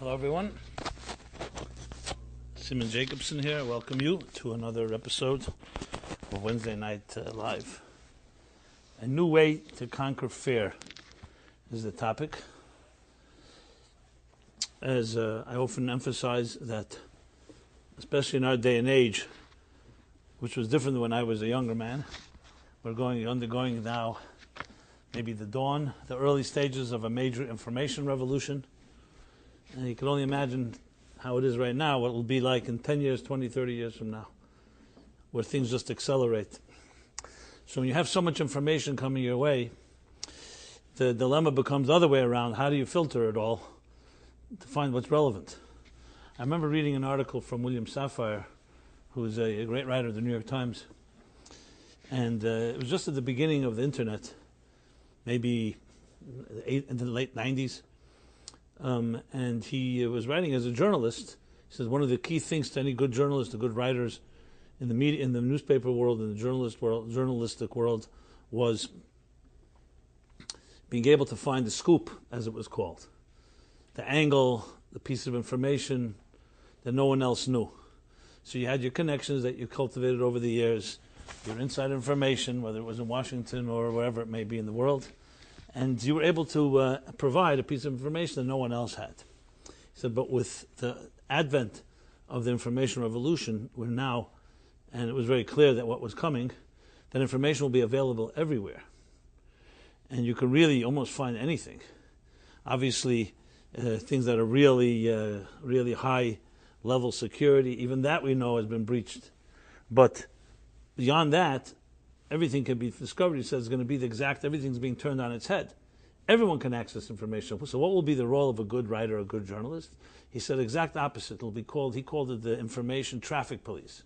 Hello everyone, Simon Jacobson here. I welcome you to another episode of Wednesday Night Live. A new way to conquer fear is the topic. As I often emphasize that, especially in our day and age, which was different than when I was a younger man, we're undergoing now maybe the early stages of a major information revolution. And you can only imagine how it is right now, what it will be like in 10 years, 20, 30 years from now, where things just accelerate. So when you have so much information coming your way, the dilemma becomes the other way around. How do you filter it all to find what's relevant? I remember reading an article from William Safire, who is a great writer of the New York Times. And it was just at the beginning of the internet, maybe in the late 90s. And he was writing as a journalist. He says one of the key things to any good journalist, to good writers in the media, in the newspaper world, in the journalistic world, was being able to find the scoop, as it was called, the angle, the piece of information that no one else knew. So you had your connections that you cultivated over the years, your inside information, whether it was in Washington or wherever it may be in the world. And you were able to provide a piece of information that no one else had. He said, but with the advent of the information revolution, we're now, and it was very clear that what was coming, that information will be available everywhere. And you can really almost find anything. Obviously, things that are really high level security, even that we know has been breached. But beyond that, everything can be discovered. He says it's going to be everything's being turned on its head. Everyone can access information. So what will be the role of a good writer, a good journalist? He said exact opposite. He called it the information traffic police.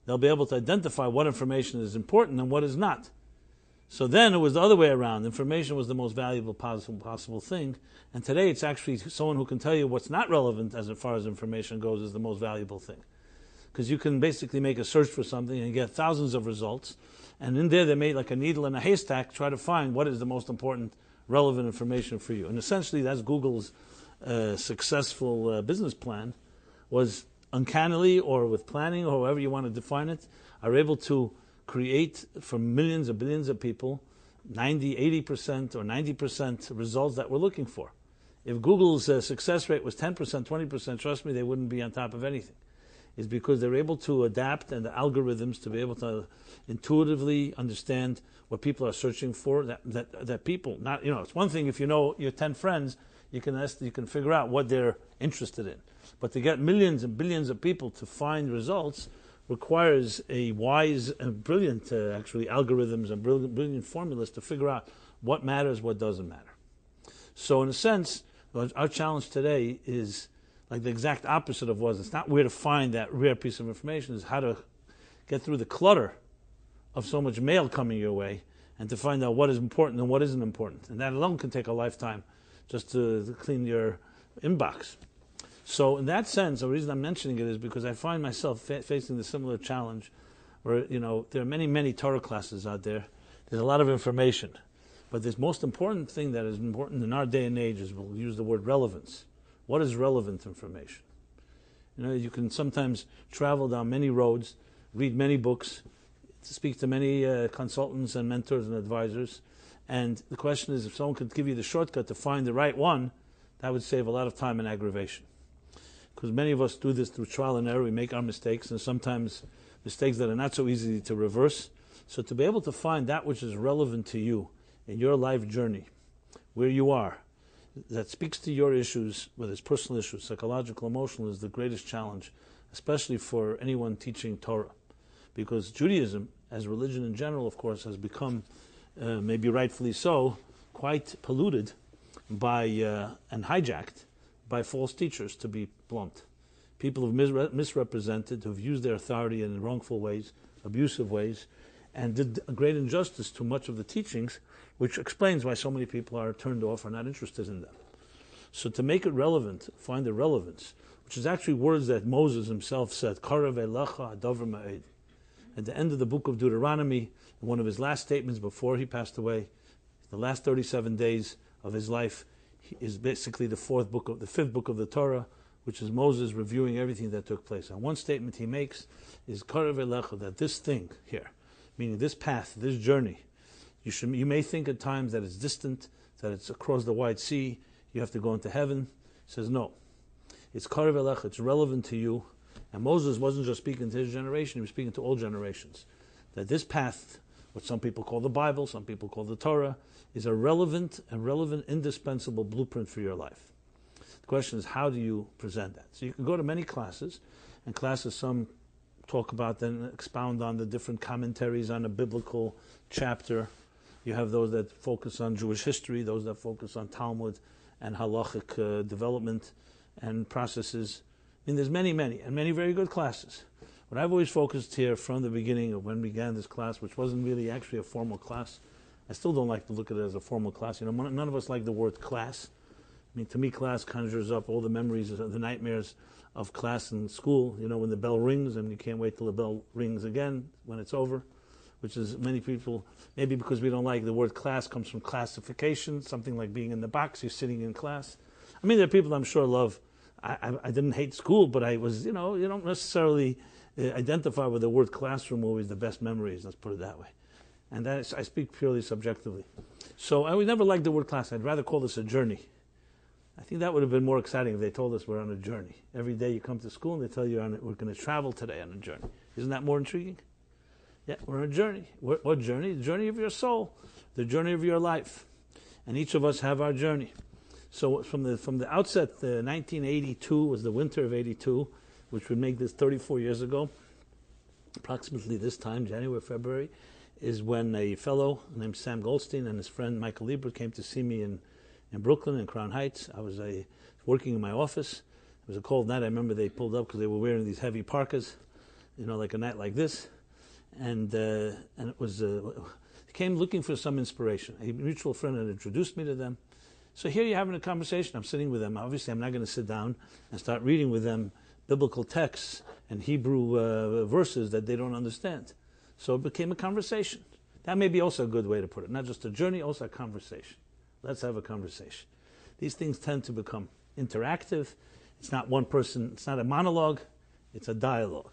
They'll be able to identify what information is important and what is not. So then it was the other way around. Information was the most valuable possible thing. And today it's actually someone who can tell you what's not relevant as far as information goes is the most valuable thing. Because you can basically make a search for something and get thousands of results. And in there they made like a needle in a haystack, try to find what is the most important, relevant information for you. And essentially that's Google's successful business plan, was uncannily or with planning or however you want to define it, are able to create for millions or billions of people 90, 80% or 90% results that we're looking for. If Google's success rate was 10%, 20%, trust me, they wouldn't be on top of anything. Is because they're able to adapt and the algorithms to be able to intuitively understand what people are searching for. That people, not, it's one thing if you know your 10 friends, you can figure out what they're interested in. But to get millions and billions of people to find results requires a wise and brilliant, algorithms and brilliant formulas to figure out what matters, what doesn't matter. So in a sense, our challenge today is like the exact opposite of was. It's not where to find that rare piece of information, it's how to get through the clutter of so much mail coming your way and to find out what is important and what isn't important. And that alone can take a lifetime just to clean your inbox. So in that sense, the reason I'm mentioning it is because I find myself facing the similar challenge where, there are many, many Torah classes out there. There's a lot of information. But the most important thing that is important in our day and age is, we'll use the word relevance. What is relevant information? You can sometimes travel down many roads, read many books, speak to many consultants and mentors and advisors. And the question is, if someone could give you the shortcut to find the right one, that would save a lot of time and aggravation. Because many of us do this through trial and error. We make our mistakes, and sometimes mistakes that are not so easy to reverse. So to be able to find that which is relevant to you in your life journey, where you are, that speaks to your issues, whether it's personal issues, psychological, emotional, is the greatest challenge, especially for anyone teaching Torah. Because Judaism, as religion in general, of course, has become, maybe rightfully so, quite polluted by and hijacked by false teachers, to be blunt. People have misrepresented, who've used their authority in wrongful ways, abusive ways, and did a great injustice to much of the teachings, which explains why so many people are turned off or not interested in them. So to make it relevant, find the relevance, which is actually words that Moses himself said, Karev elecha hadavar ma'ed. At the end of the book of Deuteronomy, in one of his last statements before he passed away, the last 37 days of his life, is basically the fifth book of the Torah, which is Moses reviewing everything that took place. And one statement he makes is Karev Elecha, that this thing here, meaning this path, this journey, you may think at times that it's distant, that it's across the wide sea, you have to go into heaven. He says no. It's Karev Elecha, it's relevant to you. And Moses wasn't just speaking to his generation, he was speaking to all generations. That this path, what some people call the Bible, some people call the Torah, is a relevant, indispensable blueprint for your life. The question is, how do you present that? So you can go to many classes, and classes some talk about, then expound on the different commentaries on a biblical chapter. You have those that focus on Jewish history, those that focus on Talmud and halachic development and processes. I mean, there's many very good classes. What I've always focused here from the beginning of when we began this class, which wasn't really actually a formal class. I still don't like to look at it as a formal class. None of us like the word class. I mean, to me, class conjures up all the memories, the nightmares of class in school. When the bell rings and you can't wait till the bell rings again when it's over, which is many people, maybe because we don't like the word class, comes from classification, something like being in the box, you're sitting in class. I mean, there are people I'm sure love. I didn't hate school, but I was, you don't necessarily identify with the word classroom always the best memories, let's put it that way. And that is, I speak purely subjectively. So I would never like the word class. I'd rather call this a journey. I think that would have been more exciting if they told us we're on a journey. Every day you come to school and they tell you we're going to travel today on a journey. Isn't that more intriguing? Yeah, we're on a journey. What journey? The journey of your soul, the journey of your life. And each of us have our journey. So from the outset, 1982 was the winter of 82, which would make this 34 years ago. Approximately this time, January, February, is when a fellow named Sam Goldstein and his friend Michael Liebert came to see me in Brooklyn, in Crown Heights. I was working in my office. It was a cold night. I remember they pulled up because they were wearing these heavy parkas, like a night like this. And it was, he came looking for some inspiration. A mutual friend had introduced me to them. So here you're having a conversation. I'm sitting with them. Obviously, I'm not going to sit down and start reading with them biblical texts and Hebrew verses that they don't understand. So it became a conversation. That may be also a good way to put it. Not just a journey, also a conversation. Let's have a conversation. These things tend to become interactive. It's not one person, it's not a monologue, it's a dialogue.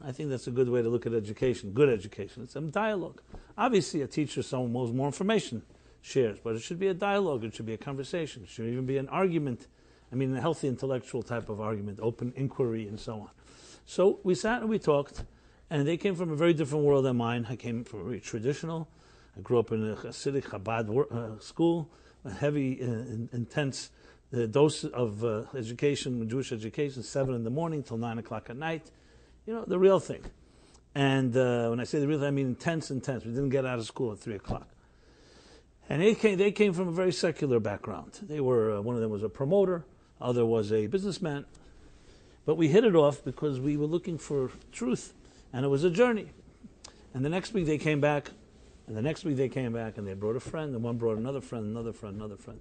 I think that's a good way to look at education, good education. It's a dialogue. Obviously, a teacher, someone knows more information, shares, but it should be a dialogue, it should be a conversation, it should even be an argument. I mean, a healthy intellectual type of argument, open inquiry, and so on. So we sat and we talked, and they came from a very different world than mine. I came from a very traditional. I grew up in a Hasidic Chabad school, a heavy, intense dose of education, Jewish education, 7 in the morning till 9 o'clock at night. The real thing. And when I say the real thing, I mean intense. We didn't get out of school at 3 o'clock. And they came from a very secular background. They were, one of them was a promoter, other was a businessman. But we hit it off because we were looking for truth, and it was a journey. And the next week they came back, and the next week they came back, and they brought a friend, and one brought another friend, another friend, another friend.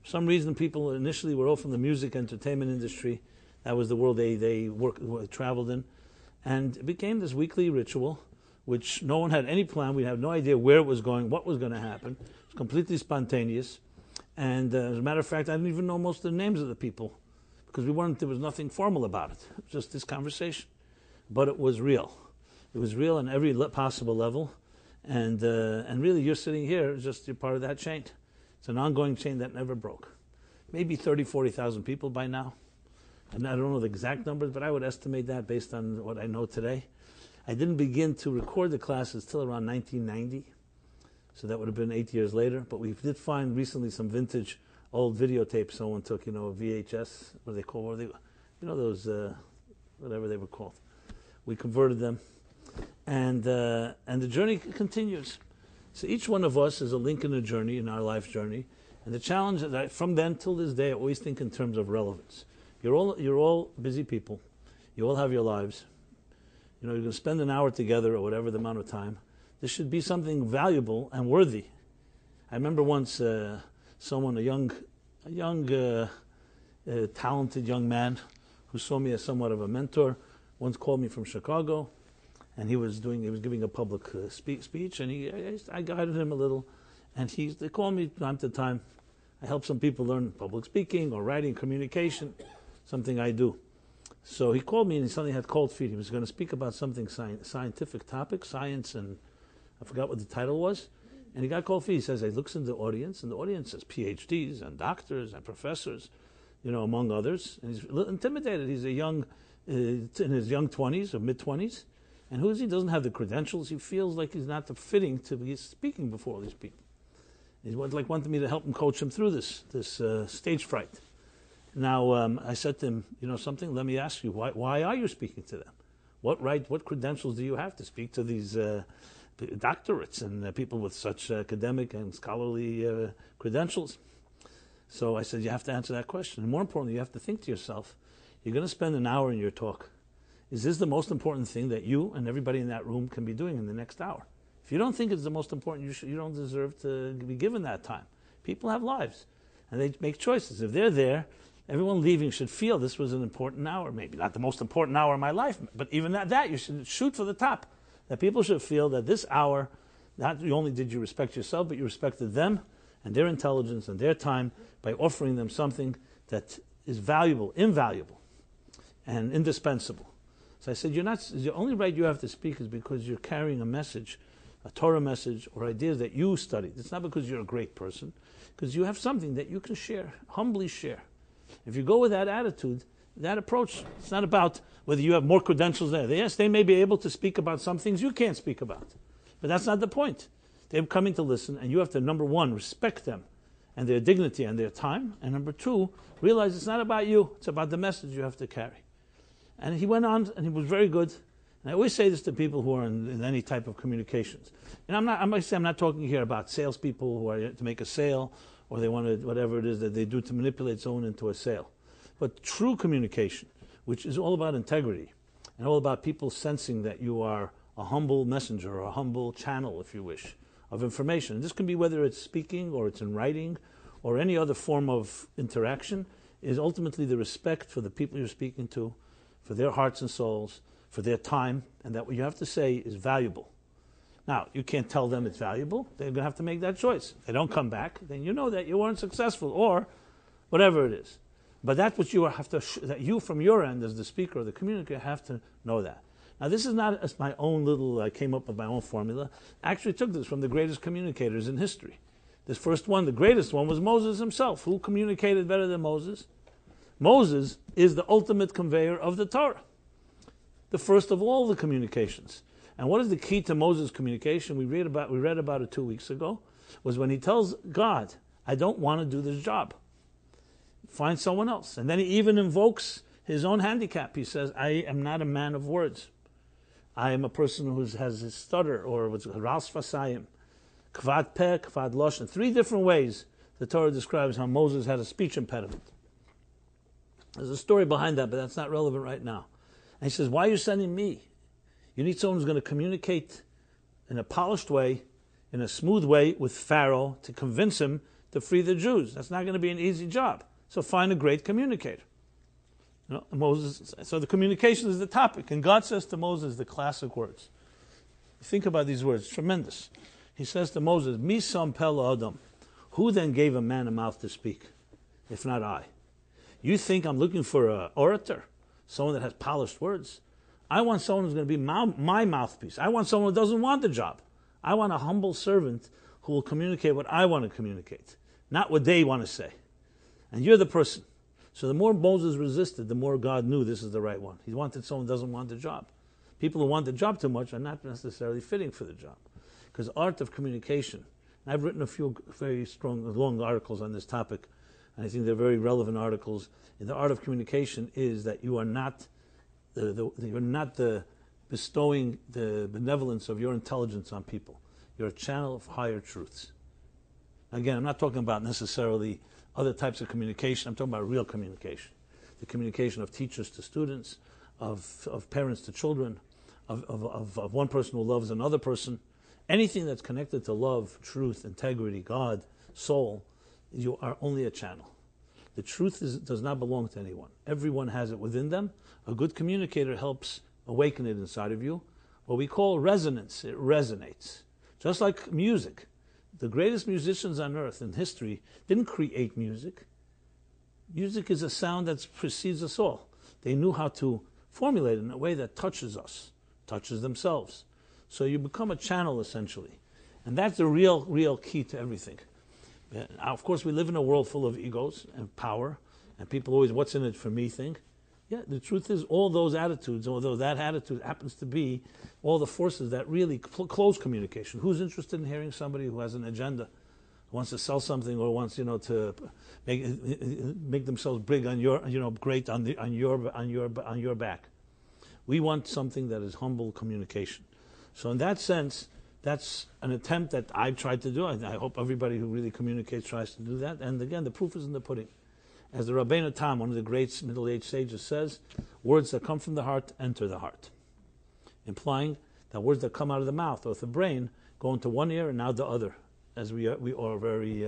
For some reason, people initially were all from the music entertainment industry. That was the world they traveled in. And it became this weekly ritual, which no one had any plan. We had no idea where it was going, what was going to happen. It was completely spontaneous. And as a matter of fact, I didn't even know most of the names of the people because there was nothing formal about it. It was just this conversation. But it was real. It was real on every possible level. And really, you're sitting here, you're part of that chain. It's an ongoing chain that never broke. Maybe 30,000, 40,000 people by now. And I don't know the exact numbers, but I would estimate that based on what I know today. I didn't begin to record the classes till around 1990. So that would have been 8 years later. But we did find recently some vintage old videotapes someone took, a VHS, what do they call them? Those, whatever they were called. We converted them. And the journey continues. So each one of us is a link in a journey, in our life journey. And the challenge is that from then till this day, I always think in terms of relevance. You're all busy people. You all have your lives. You're going to spend an hour together or whatever the amount of time. This should be something valuable and worthy. I remember once someone, a young, talented young man who saw me as somewhat of a mentor, once called me from Chicago, and he was giving a public speech, and I guided him a little, and they called me time to time. I help some people learn public speaking or writing, communication, something I do. So he called me and he suddenly had cold feet. He was going to speak about something scientific topic, science, and I forgot what the title was. And he got cold feet. He says, he looks in the audience, and the audience has PhDs and doctors and professors, among others. And he's a little intimidated. He's in his young 20s or mid-20s. And who is he? Doesn't have the credentials. He feels like he's not fitting to be speaking before all these people. He wanted me to help him, coach him through this stage fright. Now, I said to him, something, let me ask you, why are you speaking to them? What credentials do you have to speak to these doctorates and people with such academic and scholarly credentials? So I said, you have to answer that question. And more importantly, you have to think to yourself, you're going to spend an hour in your talk. Is this the most important thing that you and everybody in that room can be doing in the next hour? If you don't think it's the most important, you don't deserve to be given that time. People have lives, and they make choices. If they're there, everyone leaving should feel this was an important hour. Maybe not the most important hour of my life, but even that you should shoot for the top. That people should feel that this hour, not only did you respect yourself, but you respected them and their intelligence and their time by offering them something that is valuable, invaluable, and indispensable. So I said, the only right you have to speak is because you're carrying a message, a Torah message, or ideas that you studied. It's not because you're a great person, because you have something that you can share, humbly share. If you go with that attitude, that approach, it's not about whether you have more credentials there. Yes, they may be able to speak about some things you can't speak about. But that's not the point. They're coming to listen, and you have to, number one, respect them and their dignity and their time. And number two, realize it's not about you. It's about the message you have to carry. And he went on, and he was very good. And I always say this to people who are in any type of communications. And I'm not talking here about salespeople who are to make a sale, or they want to, whatever it is that they do to manipulate someone into a sale. But true communication, which is all about integrity, and all about people sensing that you are a humble messenger, or a humble channel, if you wish, of information. And this can be whether it's speaking, or it's in writing, or any other form of interaction, is ultimately the respect for the people you're speaking to, for their hearts and souls, for their time, and that what you have to say is valuable. Now, you can't tell them it's valuable. They're going to have to make that choice. If they don't come back, then you know that you weren't successful, or whatever it is. But that's what you have to, that you from your end as the speaker or the communicator have to know that. Now, this is not as my own little, I came up with my own formula. I actually took this from the greatest communicators in history. This first one, the greatest one, was Moses himself. Who communicated better than Moses? Moses is the ultimate conveyor of the Torah, the first of all the communications. And what is the key to Moses' communication? We read about it 2 weeks ago, was when he tells God, I don't want to do this job. Find someone else. And then he even invokes his own handicap. He says, I am not a man of words. I am a person who has a stutter, or what's ras fasayim, kvad peh, kvad loshen. 3 different ways the Torah describes how Moses had a speech impediment. There's a story behind that, but that's not relevant right now. And he says, why are you sending me? You need someone who's going to communicate in a polished way, in a smooth way with Pharaoh to convince him to free the Jews. That's not going to be an easy job. So find a great communicator. Moses. So the communication is the topic. And God says to Moses the classic words. Think about these words. Tremendous. He says to Moses, Mi sam pel adam. Who then gave a man a mouth to speak, if not I? You think I'm looking for an orator, someone that has polished words? I want someone who's going to be my mouthpiece. I want someone who doesn't want the job. I want a humble servant who will communicate what I want to communicate, not what they want to say. And you're the person. So the more Moses resisted, the more God knew this is the right one. He wanted someone who doesn't want the job. People who want the job too much are not necessarily fitting for the job. Because art of communication, and I've written a few very strong, long articles on this topic, and I think they're very relevant articles. And the art of communication is that you are not bestowing the benevolence of your intelligence on people. You're a channel of higher truths. Again, I'm not talking about necessarily other types of communication. I'm talking about real communication. The communication of teachers to students, of parents to children, of one person who loves another person. Anything that's connected to love, truth, integrity, God, soul, you are only a channel. The truth does not belong to anyone. Everyone has it within them. A good communicator helps awaken it inside of you. What we call resonance, it resonates. Just like music. The greatest musicians on earth in history didn't create music. Music is a sound that precedes us all. They knew how to formulate it in a way that touches us, touches themselves. So you become a channel, essentially. And that's the real key to everything. Of course, we live in a world full of egos and power, and people always, what's in it for me think. Yeah, the truth is, all those attitudes, although that attitude happens to be all the forces that really close communication. Who's interested in hearing somebody who has an agenda, who wants to sell something, or wants, to make themselves big on your, great on your back? We want something that is humble communication. So in that sense, that's an attempt that I've tried to do. I hope everybody who really communicates tries to do that. And again, the proof is in the pudding. As the Rabbeinu Tam, one of the great middle-aged sages, says, words that come from the heart enter the heart, implying that words that come out of the mouth or the brain go into one ear and now the other, as we are very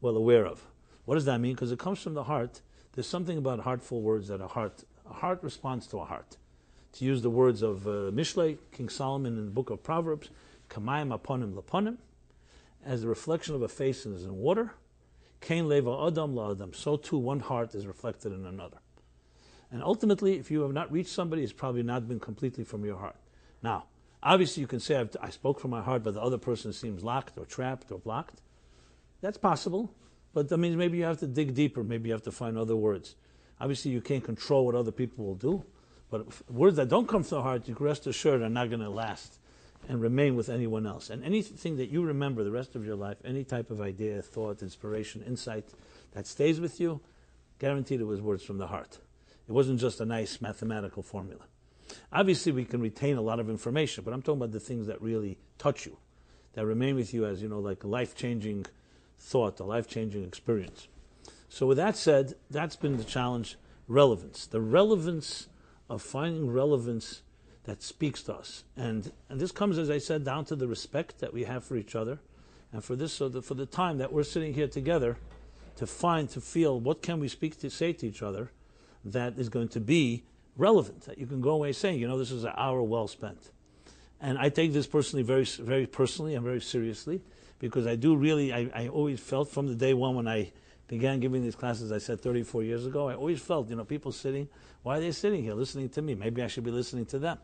well aware of. What does that mean? Because it comes from the heart. There's something about heartful words that a heart responds to a heart. To use the words of Mishlei, King Solomon in the book of Proverbs, Kamayim aponim laponim, as the reflection of a face is in water, Kain leva adam la adam, so too one heart is reflected in another. And ultimately, if you have not reached somebody, it's probably not been completely from your heart. Now, obviously you can say, I spoke from my heart, but the other person seems locked or trapped or blocked. That's possible, but that means maybe you have to dig deeper, maybe you have to find other words. Obviously you can't control what other people will do, but words that don't come from the heart, you can rest assured, are not going to last and remain with anyone else. And anything that you remember the rest of your life, any type of idea, thought, inspiration, insight that stays with you, guaranteed it was words from the heart. It wasn't just a nice mathematical formula. Obviously, we can retain a lot of information, but I'm talking about the things that really touch you, that remain with you as, like a life-changing thought, a life-changing experience. So with that said, that's been the challenge, relevance. The relevance of finding relevance that speaks to us. And this comes, as I said, down to the respect that we have for each other, and for the time that we're sitting here together to feel what can we say to each other that is going to be relevant, that you can go away saying, this is an hour well spent. And I take this personally, very, very personally and very seriously, because I do really, I always felt from the day one when I began giving these classes, I said 34 years ago, I always felt, people sitting, why are they sitting here listening to me? Maybe I should be listening to them.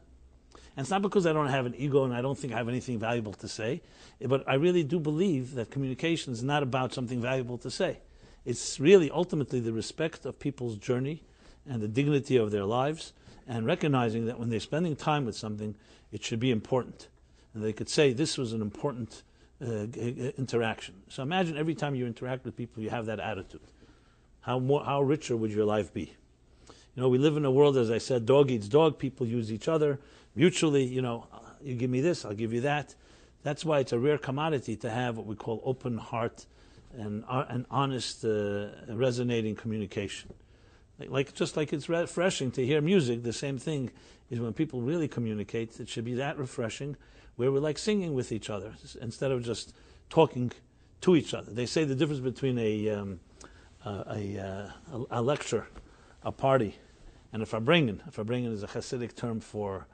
And it's not because I don't have an ego and I don't think I have anything valuable to say, but I really do believe that communication is not about something valuable to say. It's really ultimately the respect of people's journey and the dignity of their lives, and recognizing that when they're spending time with something, it should be important. And they could say, this was an important interaction. So imagine every time you interact with people, you have that attitude. How richer would your life be? We live in a world, as I said, dog eats dog. People use each other mutually. You give me this, I'll give you that. That's why it's a rare commodity to have what we call open heart and honest, resonating communication. Just like it's refreshing to hear music, the same thing is when people really communicate. It should be that refreshing, where we're like singing with each other instead of just talking to each other. They say the difference between a lecture, a party, and a farbringen. A farbringen is a Hasidic term for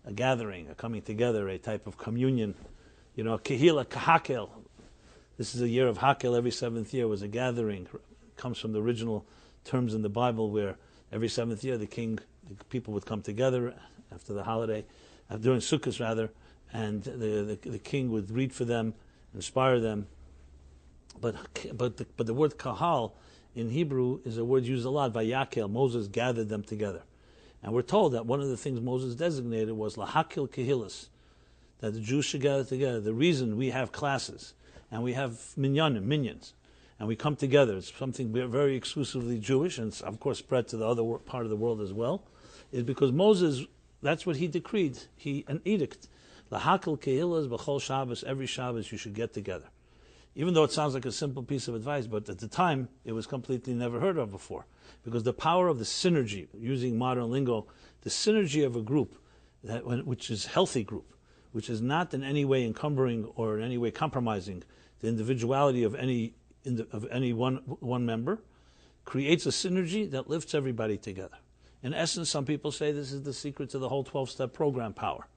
a gathering, a coming together, a type of communion. Kehila, kahakel. This is a year of Hakel. Every seventh year was a gathering. It comes from the original terms in the Bible, where every seventh year the people would come together after the holiday, during Sukkot rather, and the king would read for them, inspire them. But the word kahal in Hebrew is a word used a lot. Vayakel, Moses gathered them together. And we're told that one of the things Moses designated was lahakil kehilas, that the Jews should gather together. The reason we have classes, and we have minions, and we come together, it's something very exclusively Jewish, and it's of course spread to the other part of the world as well, is because Moses, that's what he decreed, an edict. Lahakil kehilas b'chol Shabbos, every Shabbos you should get together. Even though it sounds like a simple piece of advice, but at the time, it was completely never heard of before. Because the power of the synergy, using modern lingo, the synergy of a group, which is a healthy group, which is not in any way encumbering or in any way compromising the individuality of any one member, creates a synergy that lifts everybody together. In essence, some people say this is the secret to the whole 12-step program power.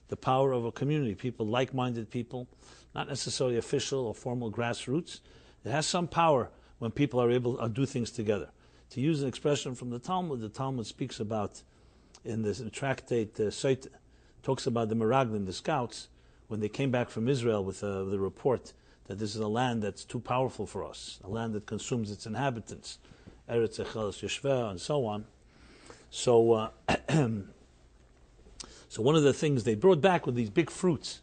the power of a community, people, like-minded people, not necessarily official or formal grassroots. It has some power when people are able to do things together. To use an expression from the Talmud speaks about, in this tractate, Seit, talks about the Meraglim, the scouts, when they came back from Israel with the report that this is a land that's too powerful for us, a land that consumes its inhabitants, Eretz Echeles Yeshveh, and so on. So, so one of the things they brought back were these big fruits,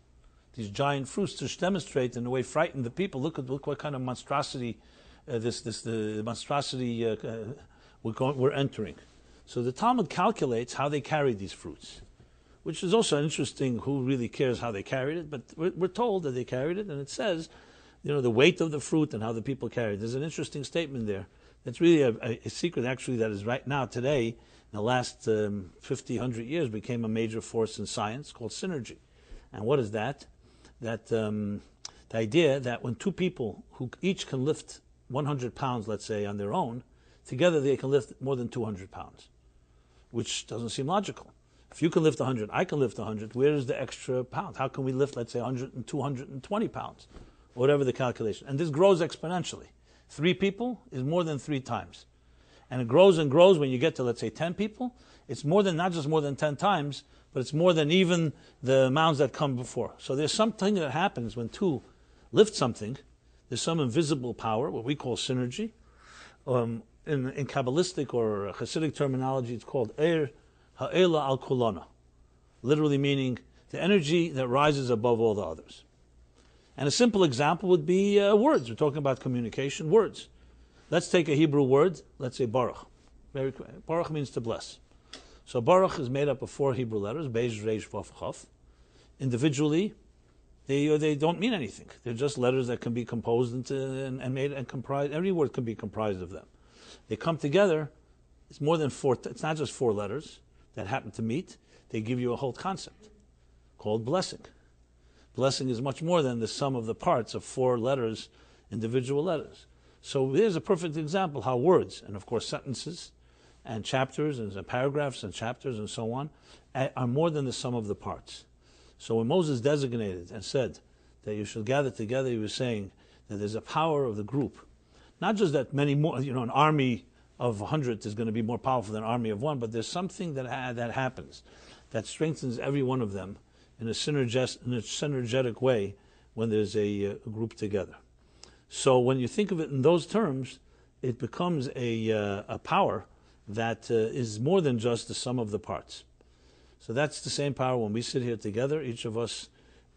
these giant fruits, to demonstrate, in a way, frighten the people. Look what kind of monstrosity we're entering. So the Talmud calculates how they carried these fruits, which is also interesting. Who really cares how they carried it? But we're told that they carried it, and it says, the weight of the fruit and how the people carried it. There's an interesting statement there. That's really a secret, actually, that is right now, today, in the last 50, 100 years, became a major force in science called synergy. And what is that? That the idea that when two people who each can lift 100 pounds, let's say, on their own, together they can lift more than 200 pounds, which doesn't seem logical. If you can lift 100, I can lift 100, where is the extra pound? How can we lift, let's say, 100 and 220 pounds, whatever the calculation? And this grows exponentially. 3 people is more than 3 times. And it grows and grows when you get to, let's say, 10 people. It's more than, not just more than 10 times, but it's more than even the amounts that come before. So there's something that happens when 2 lift something. There's some invisible power, what we call synergy. In Kabbalistic or Hasidic terminology, it's called Er Ha'ela al Kulona, literally meaning the energy that rises above all the others. And a simple example would be words. We're talking about communication, words. Let's take a Hebrew word, let's say Baruch. Baruch means to bless. So Baruch is made up of 4 Hebrew letters, Beis, Reish, Vav, Chaf. Individually, they don't mean anything. They're just letters that can be composed into and made and comprised. Every word can be comprised of them. They come together. It's more than 4. It's not just 4 letters that happen to meet. They give you a whole concept called blessing. Blessing is much more than the sum of the parts of 4 letters, individual letters. So here's a perfect example how words, and of course sentences, and chapters, and paragraphs, and chapters, and so on, are more than the sum of the parts. So when Moses designated and said that you should gather together, he was saying that there's a power of the group. Not just that many more, an army of 100 is going to be more powerful than an army of 1, but there's something that happens that strengthens every one of them in a synergetic way when there's a group together. So when you think of it in those terms, it becomes a power that is more than just the sum of the parts. So that's the same power when we sit here together. Each of us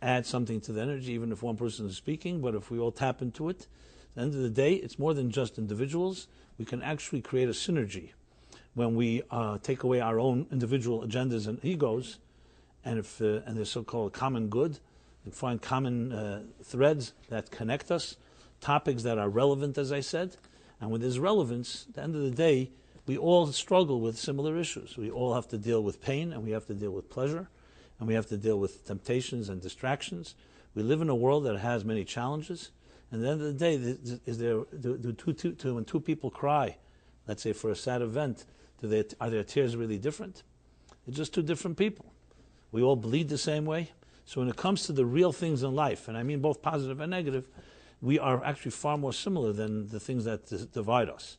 adds something to the energy, even if one person is speaking, but if we all tap into it, at the end of the day, it's more than just individuals. We can actually create a synergy when we take away our own individual agendas and egos, and the so-called common good, and find common threads that connect us, topics that are relevant, as I said. And when there's relevance, at the end of the day, we all struggle with similar issues. We all have to deal with pain, and we have to deal with pleasure, and we have to deal with temptations and distractions. We live in a world that has many challenges. And at the end of the day, when 2 people cry, let's say for a sad event, are their tears really different? They're just 2 different people. We all bleed the same way. So when it comes to the real things in life, and I mean both positive and negative, we are actually far more similar than the things that divide us.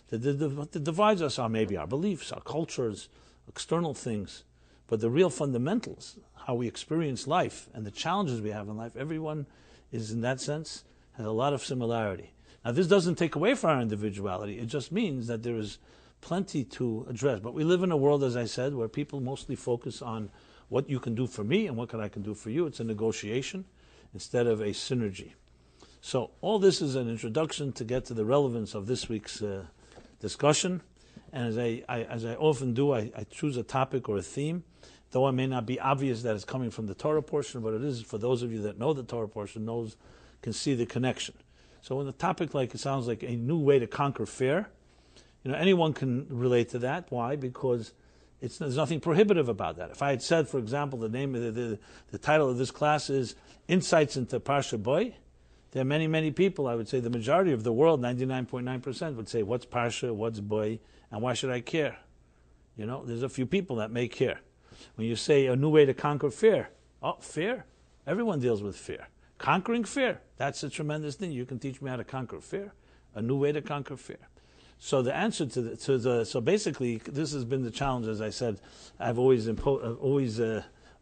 What divides us are maybe our beliefs, our cultures, external things. But the real fundamentals, how we experience life and the challenges we have in life, everyone is, in that sense, has a lot of similarity. Now, this doesn't take away from our individuality. It just means that there is plenty to address. But we live in a world, as I said, where people mostly focus on what you can do for me and what I can do for you. It's a negotiation instead of a synergy. So all this is an introduction to get to the relevance of this week's discussion. And as I often do, I choose a topic or a theme, though it may not be obvious that it's coming from the Torah portion, but it is for those of you that know the Torah portion, can see the connection. So when the topic it sounds like a new way to conquer fear, anyone can relate to that. Why? Because there's nothing prohibitive about that. If I had said, for example, the name of the title of this class is Insights into PARSHA Boy, there are many, many people, I would say the majority of the world, 99.9%, would say, what's PARSHA, what's Boy, and why should I care? There's a few people that may care. When you say a new way to conquer fear, Oh, fear? Everyone deals with fear. Conquering fear, that's a tremendous thing. You can teach me how to conquer fear, a new way to conquer fear. So the answer so basically, this has been the challenge, as I said, I've always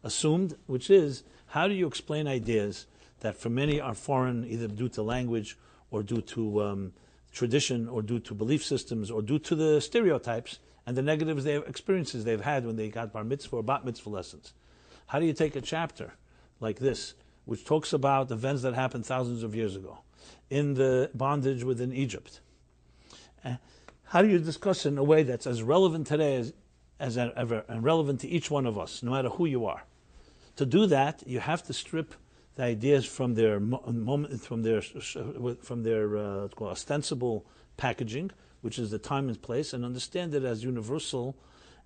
assumed, which is, how do you explain ideas that for many are foreign, either due to language or due to tradition or due to belief systems or due to the stereotypes and the negative experiences they've had when they got bar mitzvah or bat mitzvah lessons? How do you take a chapter like this, which talks about events that happened thousands of years ago, in the bondage within Egypt? How do you discuss it in a way that's as relevant today as ever, and relevant to each one of us, no matter who you are? To do that, you have to strip the ideas from their ostensible packaging, which is the time and place, and understand it as universal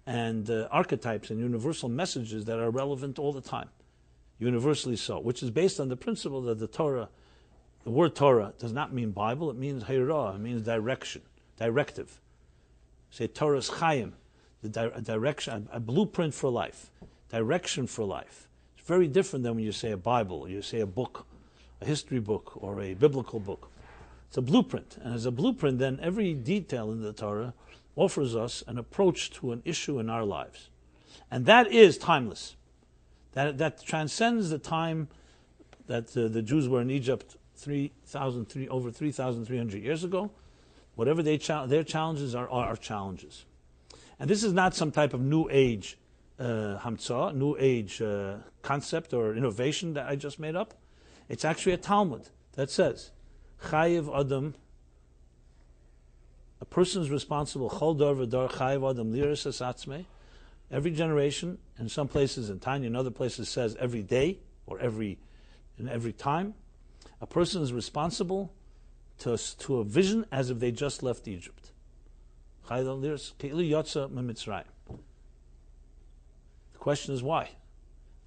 and archetypes and universal messages that are relevant all the time, universally so, which is based on the principle that the word Torah does not mean Bible, it means Hirah, it means directive. Say Torah's Chaim, a direction, a blueprint for life, direction for life. It's very different than when you say a Bible, or you say a book, a history book, or a biblical book. It's a blueprint, and as a blueprint, then every detail in the Torah offers us an approach to an issue in our lives. And that is timeless. That transcends the time that the Jews were in Egypt over 3,300 years ago. Whatever their challenges are our challenges. And this is not some type of new age hamtzah, new age concept or innovation that I just made up. It's actually a Talmud that says, Chayiv Adam, a person is responsible, Chol Dor V'Dor Chayiv Adam Liras Asatzmei. Every generation, in some places in Tanya, in other places says every day or every time, a person is responsible to a vision as if they just left Egypt. The question is why?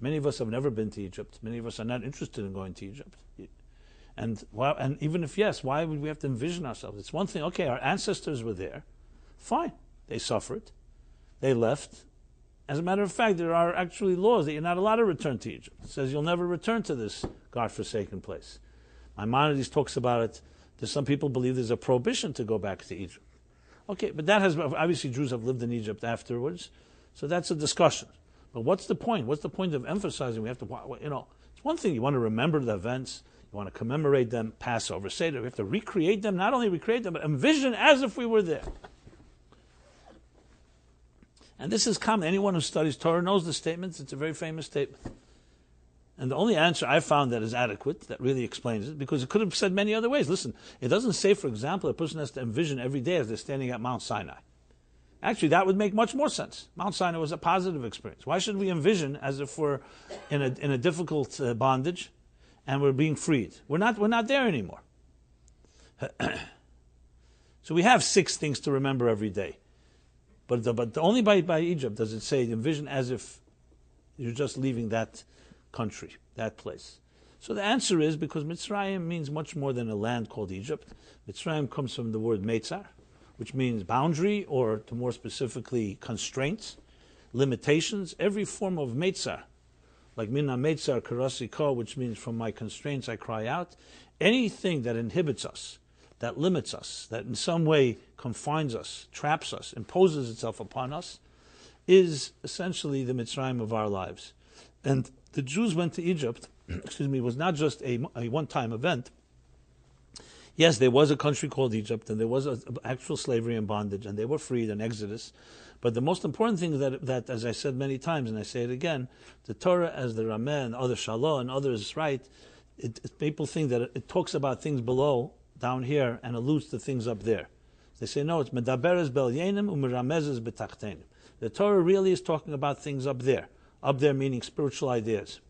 Many of us have never been to Egypt. Many of us are not interested in going to Egypt. And even if yes, why would we have to envision ourselves? It's one thing, okay, our ancestors were there. Fine. They suffered. They left. As a matter of fact, there are actually laws that you're not allowed to return to Egypt. It says you'll never return to this God-forsaken place. Maimonides talks about it. There's some people believe there's a prohibition to go back to Egypt. Okay, but that has, obviously Jews have lived in Egypt afterwards, so that's a discussion. But what's the point? What's the point of emphasizing we have to, it's one thing you want to remember the events, you want to commemorate them, Passover, Seder, we have to recreate them, not only recreate them, but envision as if we were there. And this is common. Anyone who studies Torah knows the statements. It's a very famous statement. And the only answer I found that is adequate, that really explains it, because it could have said many other ways. Listen, it doesn't say, for example, a person has to envision every day as they're standing at Mount Sinai. Actually, that would make much more sense. Mount Sinai was a positive experience. Why should we envision as if we're in a difficult bondage and we're being freed? We're not there anymore. So we have 6 things to remember every day. But only by Egypt does it say envision as if you're just leaving that country, that place. So the answer is because Mitzrayim means much more than a land called Egypt. Mitzrayim comes from the word Meitzar, which means boundary, or to more specifically constraints, limitations. Every form of Meitzar, like Mina Meitzar Karasi Ko, which means from my constraints I cry out. Anything that inhibits us, that limits us, that in some way confines us, traps us, imposes itself upon us, is essentially the Mitzrayim of our lives. And the Jews went to Egypt, was not just a one-time event. Yes, there was a country called Egypt, and there was actual slavery and bondage, and they were freed in Exodus. But the most important thing that, as I said many times, and I say it again, the Torah, as the Rameh and other Shalah and others write, people think that it talks about things below, down here, and alludes to things up there. They say, no, it's Medaberes bel yenim u'meramezes betachtenim. The Torah really is talking about things up there. Up there meaning spiritual ideas.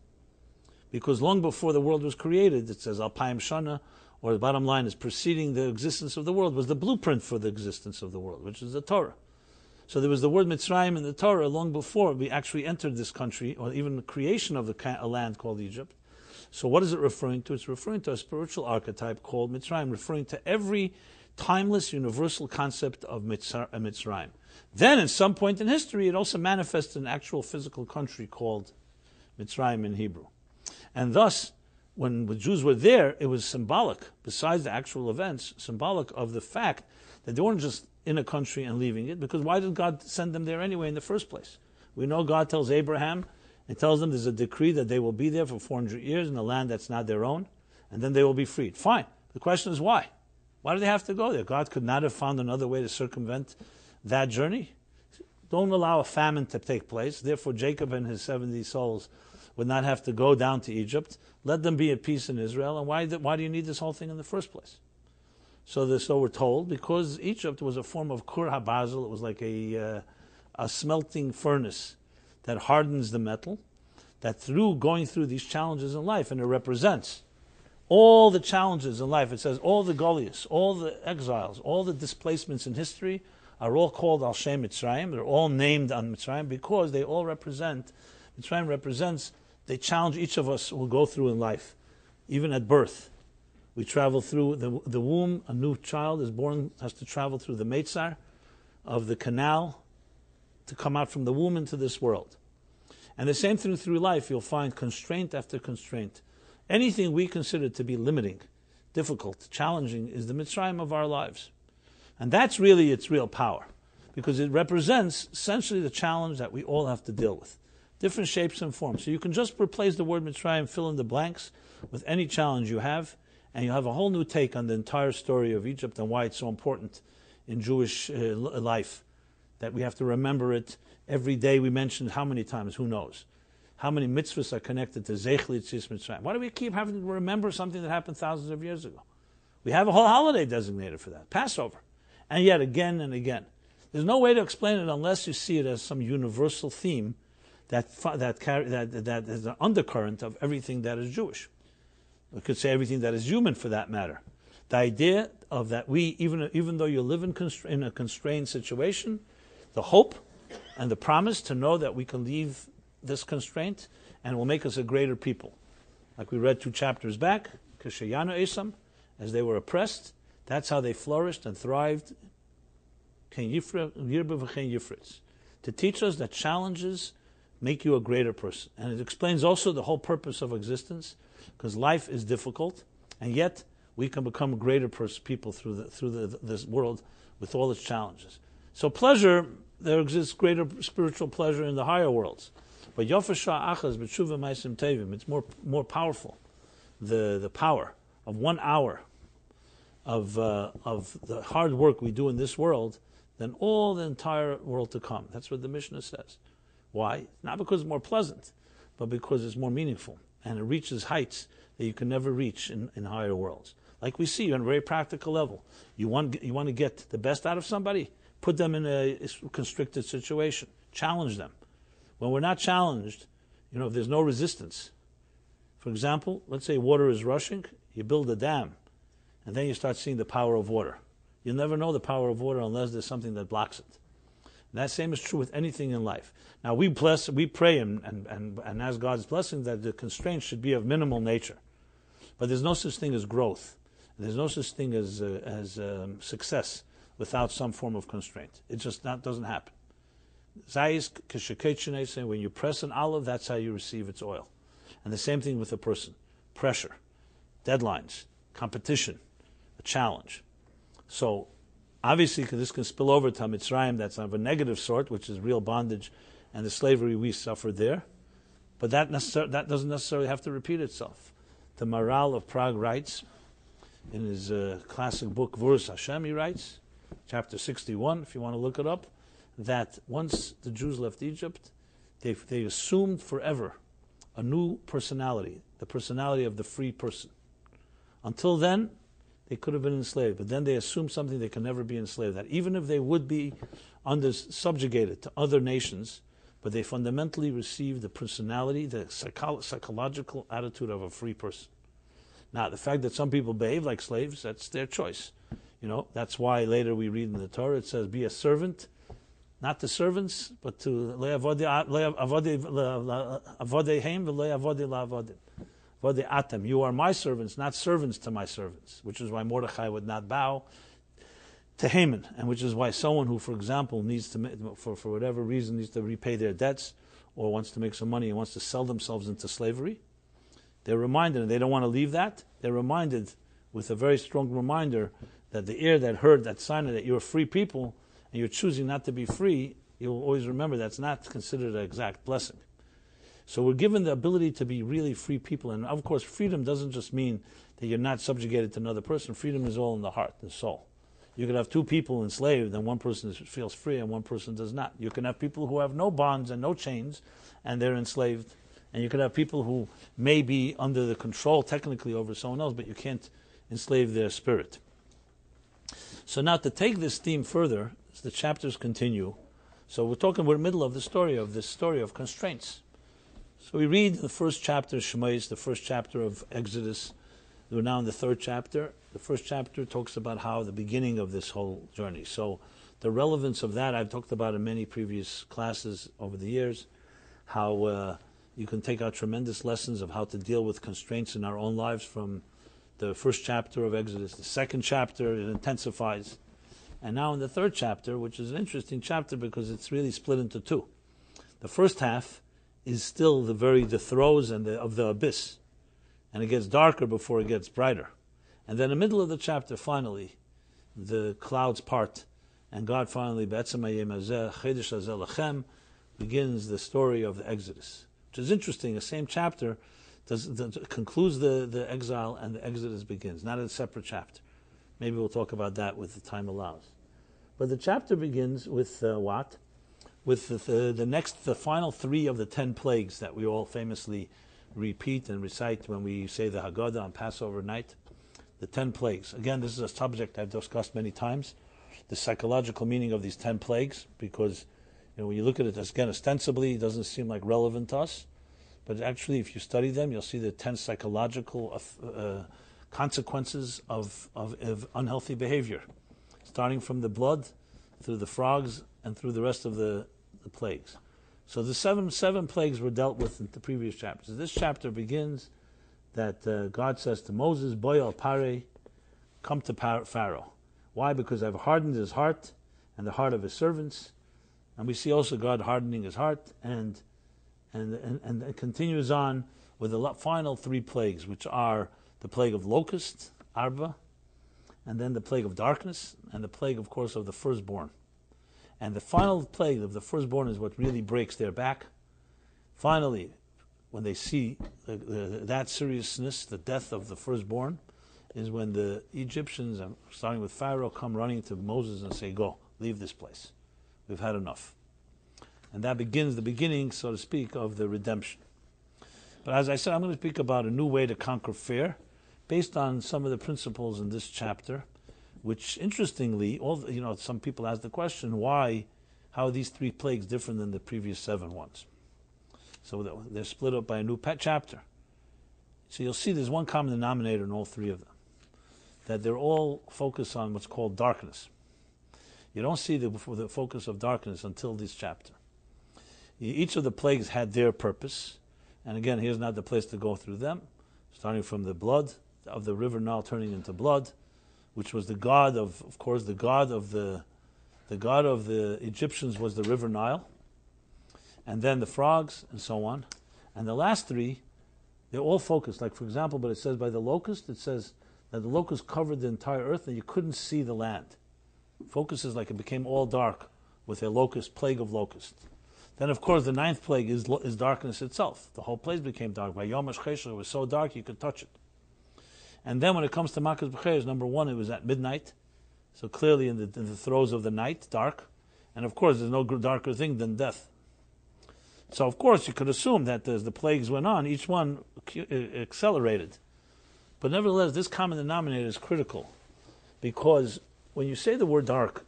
Because long before the world was created, it says Alpayim Shana, or the bottom line is preceding the existence of the world, was the blueprint for the existence of the world, which is the Torah. So there was the word Mitzrayim in the Torah long before we actually entered this country, or even the creation of a land called Egypt. So what is it referring to? It's referring to a spiritual archetype called Mitzrayim, referring to every timeless, universal concept of Mitzrayim. Then, at some point in history, it also manifests an actual physical country called Mitzrayim in Hebrew. And thus, when the Jews were there, it was symbolic, besides the actual events, symbolic of the fact that they weren't just in a country and leaving it, because why did God send them there anyway in the first place? We know God tells Abraham, and tells them there's a decree that they will be there for 400 years in a land that's not their own, and then they will be freed. Fine. The question is why? Why do they have to go there? God could not have found another way to circumvent that journey. Don't allow a famine to take place. Therefore, Jacob and his 70 souls would not have to go down to Egypt. Let them be at peace in Israel. And why do you need this whole thing in the first place? So we're told, because Egypt was a form of kur habazel, it was like a smelting furnace that hardens the metal, that going through these challenges in life, and it represents all the challenges in life. It says all the goliaths, all the exiles, all the displacements in history are all called Al Shem Mitzrayim. They're all named on Mitzrayim because they all represent, Mitzrayim represents, they challenge each of us will go through in life. Even at birth, we travel through the womb. A new child is born, has to travel through the Meitzar of the canal to come out from the womb into this world. And the same thing through life, you'll find constraint after constraint. Anything we consider to be limiting, difficult, challenging, is the Mitzrayim of our lives. And that's really its real power, because it represents essentially the challenge that we all have to deal with. Different shapes and forms. So you can just replace the word Mitzrayim, fill in the blanks with any challenge you have, and you have a whole new take on the entire story of Egypt and why it's so important in Jewish life, that we have to remember it every day. We mentioned how many times, who knows? How many mitzvahs are connected to Zech Litzis Mitzrayim? Why do we keep having to remember something that happened thousands of years ago? We have a whole holiday designated for that, Passover. And yet again and again. There's no way to explain it unless you see it as some universal theme that is an undercurrent of everything that is Jewish. We could say everything that is human, for that matter. The idea of that we, even though you live in a constrained situation, the hope and the promise to know that we can leave this constraint and it will make us a greater people. Like we read 2 chapters back, Kashayana Esam, as they were oppressed, that's how they flourished and thrived. To teach us that challenges make you a greater person. And it explains also the whole purpose of existence, because life is difficult, and yet we can become a greater people through this world with all its challenges. So pleasure, there exists greater spiritual pleasure in the higher worlds. But Yofasha Achaz B'tshuva Maisim Tevim, it's more powerful. The power of 1 hour of the hard work we do in this world than all the entire world to come. That's what the Mishnah says. Why? Not because it's more pleasant, but because it's more meaningful. And it reaches heights that you can never reach in higher worlds. Like we see on a very practical level. You want to get the best out of somebody? Put them in a constricted situation. Challenge them. When we're not challenged, if there's no resistance. For example, let's say water is rushing, you build a dam, and then you start seeing the power of water. You'll never know the power of water unless there's something that blocks it. And that same is true with anything in life. Now we pray and ask God's blessing that the constraints should be of minimal nature. But there's no such thing as growth. There's no such thing as success without some form of constraint. It just doesn't happen. When you press an olive, that's how you receive its oil. And the same thing with a person. Pressure, deadlines, competition, a challenge. So obviously this can spill over to Mitzrayim, that's of a negative sort, which is real bondage and the slavery we suffered there. But that doesn't necessarily have to repeat itself. The Maral of Prague writes, in his classic book, Vurus Hashem, he writes, chapter 61, if you want to look it up, that once the Jews left Egypt, they assumed forever a new personality, the personality of the free person. Until then, they could have been enslaved, but then they assumed something they can never be enslaved. That even if they would be subjugated to other nations, but they fundamentally received the personality, the psychological attitude of a free person. Now, the fact that some people behave like slaves, that's their choice. That's why later we read in the Torah, it says, be a servant, not to servants, but to you are my servants, not servants to my servants, which is why Mordechai would not bow. to Haman, and which is why someone who, for example, needs to, for whatever reason, needs to repay their debts or wants to make some money and wants to sell themselves into slavery, they're reminded, and they don't want to leave that, they're reminded with a very strong reminder that the ear that heard that sign that you're free people and you're choosing not to be free, you'll always remember that's not considered an exact blessing. So we're given the ability to be really free people, and of course freedom doesn't just mean that you're not subjugated to another person. Freedom is all in the heart, the soul. You could have two people enslaved and one person feels free and one person does not. You can have people who have no bonds and no chains and they're enslaved. And you could have people who may be under the control technically over someone else, but you can't enslave their spirit. So now to take this theme further, as the chapters continue, so we're in the middle of the story of constraints. So we read the first chapter of Shemos, the first chapter of Exodus. We're now in the third chapter. The first chapter talks about how the beginning of this whole journey. So the relevance of that I've talked about in many previous classes over the years, how you can take out tremendous lessons of how to deal with constraints in our own lives from the first chapter of Exodus. The second chapter, it intensifies. And now in the third chapter, which is an interesting chapter because it's really split into two. The first half is still the throes of the abyss. And it gets darker before it gets brighter. And then in the middle of the chapter, finally, the clouds part, and God finally, begins the story of the Exodus. Which is interesting, the same chapter concludes the exile and the Exodus begins, not a separate chapter. Maybe we'll talk about that with the time allows. But the chapter begins with what? With the final 3 of the 10 plagues that we all famously repeat and recite when we say the Haggadah on Passover night. The 10 plagues. Again, this is a subject I've discussed many times, the psychological meaning of these 10 plagues, because when you look at it, again, ostensibly, it doesn't seem like relevant to us, but actually, if you study them, you'll see the 10 psychological consequences of unhealthy behavior, starting from the blood, through the frogs, and through the rest of the plagues. So the seven plagues were dealt with in the previous chapters. This chapter begins that God says to Moses, Boy al Pare, come to Pharaoh. Why? Because I've hardened his heart and the heart of his servants. And we see also God hardening his heart, and it continues on with the final 3 plagues, which are the plague of locusts, Arba, and then the plague of darkness, and the plague, of course, of the firstborn. And the final plague of the firstborn is what really breaks their back. Finally, when they see that seriousness, the death of the firstborn, is when the Egyptians, starting with Pharaoh, come running to Moses and say, go, leave this place. We've had enough. And that begins the beginning, so to speak, of the redemption. But as I said, I'm going to speak about a new way to conquer fear, based on some of the principles in this chapter, which, interestingly, some people ask the question, how are these 3 plagues different than the previous 7 ones? So they're split up by a new chapter. So you'll see there's one common denominator in all 3 of them, that they're all focused on what's called darkness. You don't see the focus of darkness until this chapter. Each of the plagues had their purpose, and again, here's not the place to go through them, starting from the blood of the river Nile turning into blood, which was the god of course, the god of the Egyptians was the river Nile, and then the frogs, and so on. And the last 3, they're all focused. Like, for example, but it says by the locust, it says that the locust covered the entire earth and you couldn't see the land. Focus is like it became all dark with a plague of locusts. Then, of course, the 9th plague is darkness itself. The whole place became dark. By Yom HaShchesher, it was so dark you could touch it. And then when it comes to Makas B'cheres, number 1, it was at midnight. So clearly in the throes of the night, dark. And of course, there's no darker thing than death. So, of course, you could assume that as the plagues went on, each one accelerated. But nevertheless, this common denominator is critical, because when you say the word dark,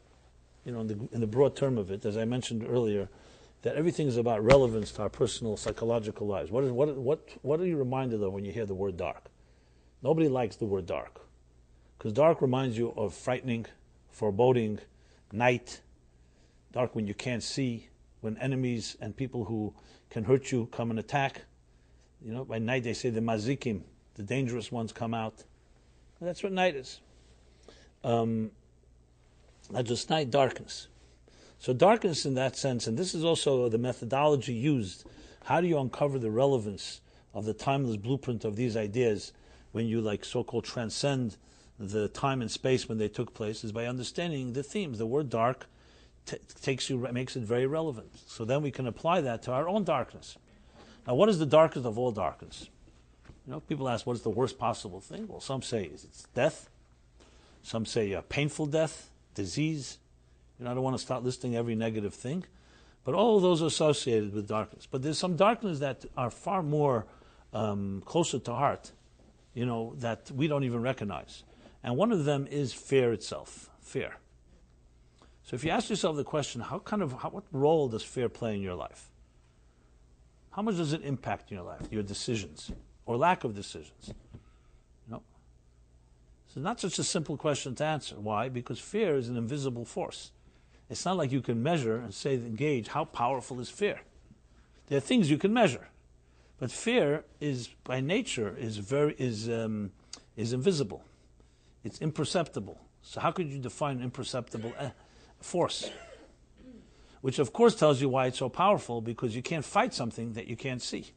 in the broad term of it, as I mentioned earlier, that everything is about relevance to our personal psychological lives. What are you reminded of when you hear the word dark? Nobody likes the word dark, because dark reminds you of frightening, foreboding, night, dark when you can't see, when enemies and people who can hurt you come and attack. By night they say the mazikim, the dangerous ones, come out. And that's what night is. just night darkness. So darkness in that sense, and this is also the methodology used. How do you uncover the relevance of the timeless blueprint of these ideas when you like so-called transcend the time and space when they took place, is by understanding the themes. The word dark makes it very relevant. So then we can apply that to our own darkness. Now, what is the darkest of all darkness? People ask, what is the worst possible thing? Well, some say it's death. Some say painful death, disease. I don't want to start listing every negative thing. But all of those are associated with darkness. But there's some darkness that are far more closer to heart, that we don't even recognize. And one of them is fear itself, fear. So if you ask yourself the question, what role does fear play in your life? How much does it impact in your life, your decisions, or lack of decisions? It's not such a simple question to answer. Why? Because fear is an invisible force. It's not like you can measure and say, gauge, how powerful is fear? There are things you can measure. But fear is, by nature, is invisible. It's imperceptible. So how could you define an imperceptible force? Which, of course, tells you why it's so powerful, because you can't fight something that you can't see.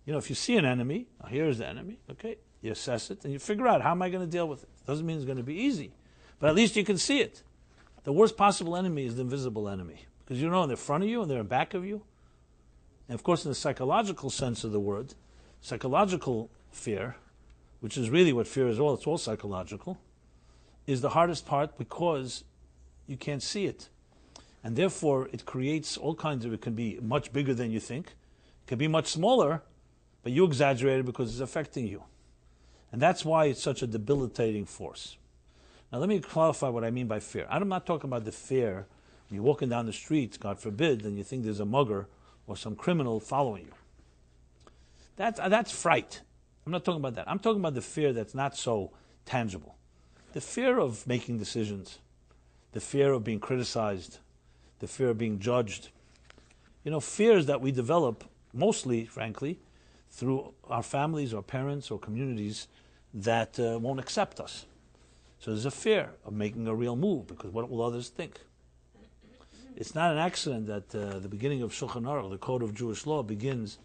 If you see an enemy, here's the enemy, okay, you assess it, and you figure out, how am I going to deal with it? Doesn't mean it's going to be easy, but at least you can see it. The worst possible enemy is the invisible enemy, because they're in front of you and they're in back of you. And of course, in the psychological sense of the word, psychological fear, which is really what fear is all, it's all psychological, is the hardest part because you can't see it. And therefore, it creates all kinds of, it can be much bigger than you think. It can be much smaller, but you exaggerate it because it's affecting you. And that's why it's such a debilitating force. Now let me clarify what I mean by fear. I'm not talking about the fear when you're walking down the street, God forbid, and you think there's a mugger or some criminal following you. That's fright. I'm not talking about that. I'm talking about the fear that's not so tangible. The fear of making decisions, the fear of being criticized, the fear of being judged. Fears that we develop mostly, frankly, through our families or parents or communities that won't accept us. So there's a fear of making a real move, because what will others think? It's not an accident that the beginning of Shulchan Aruch, the code of Jewish law, begins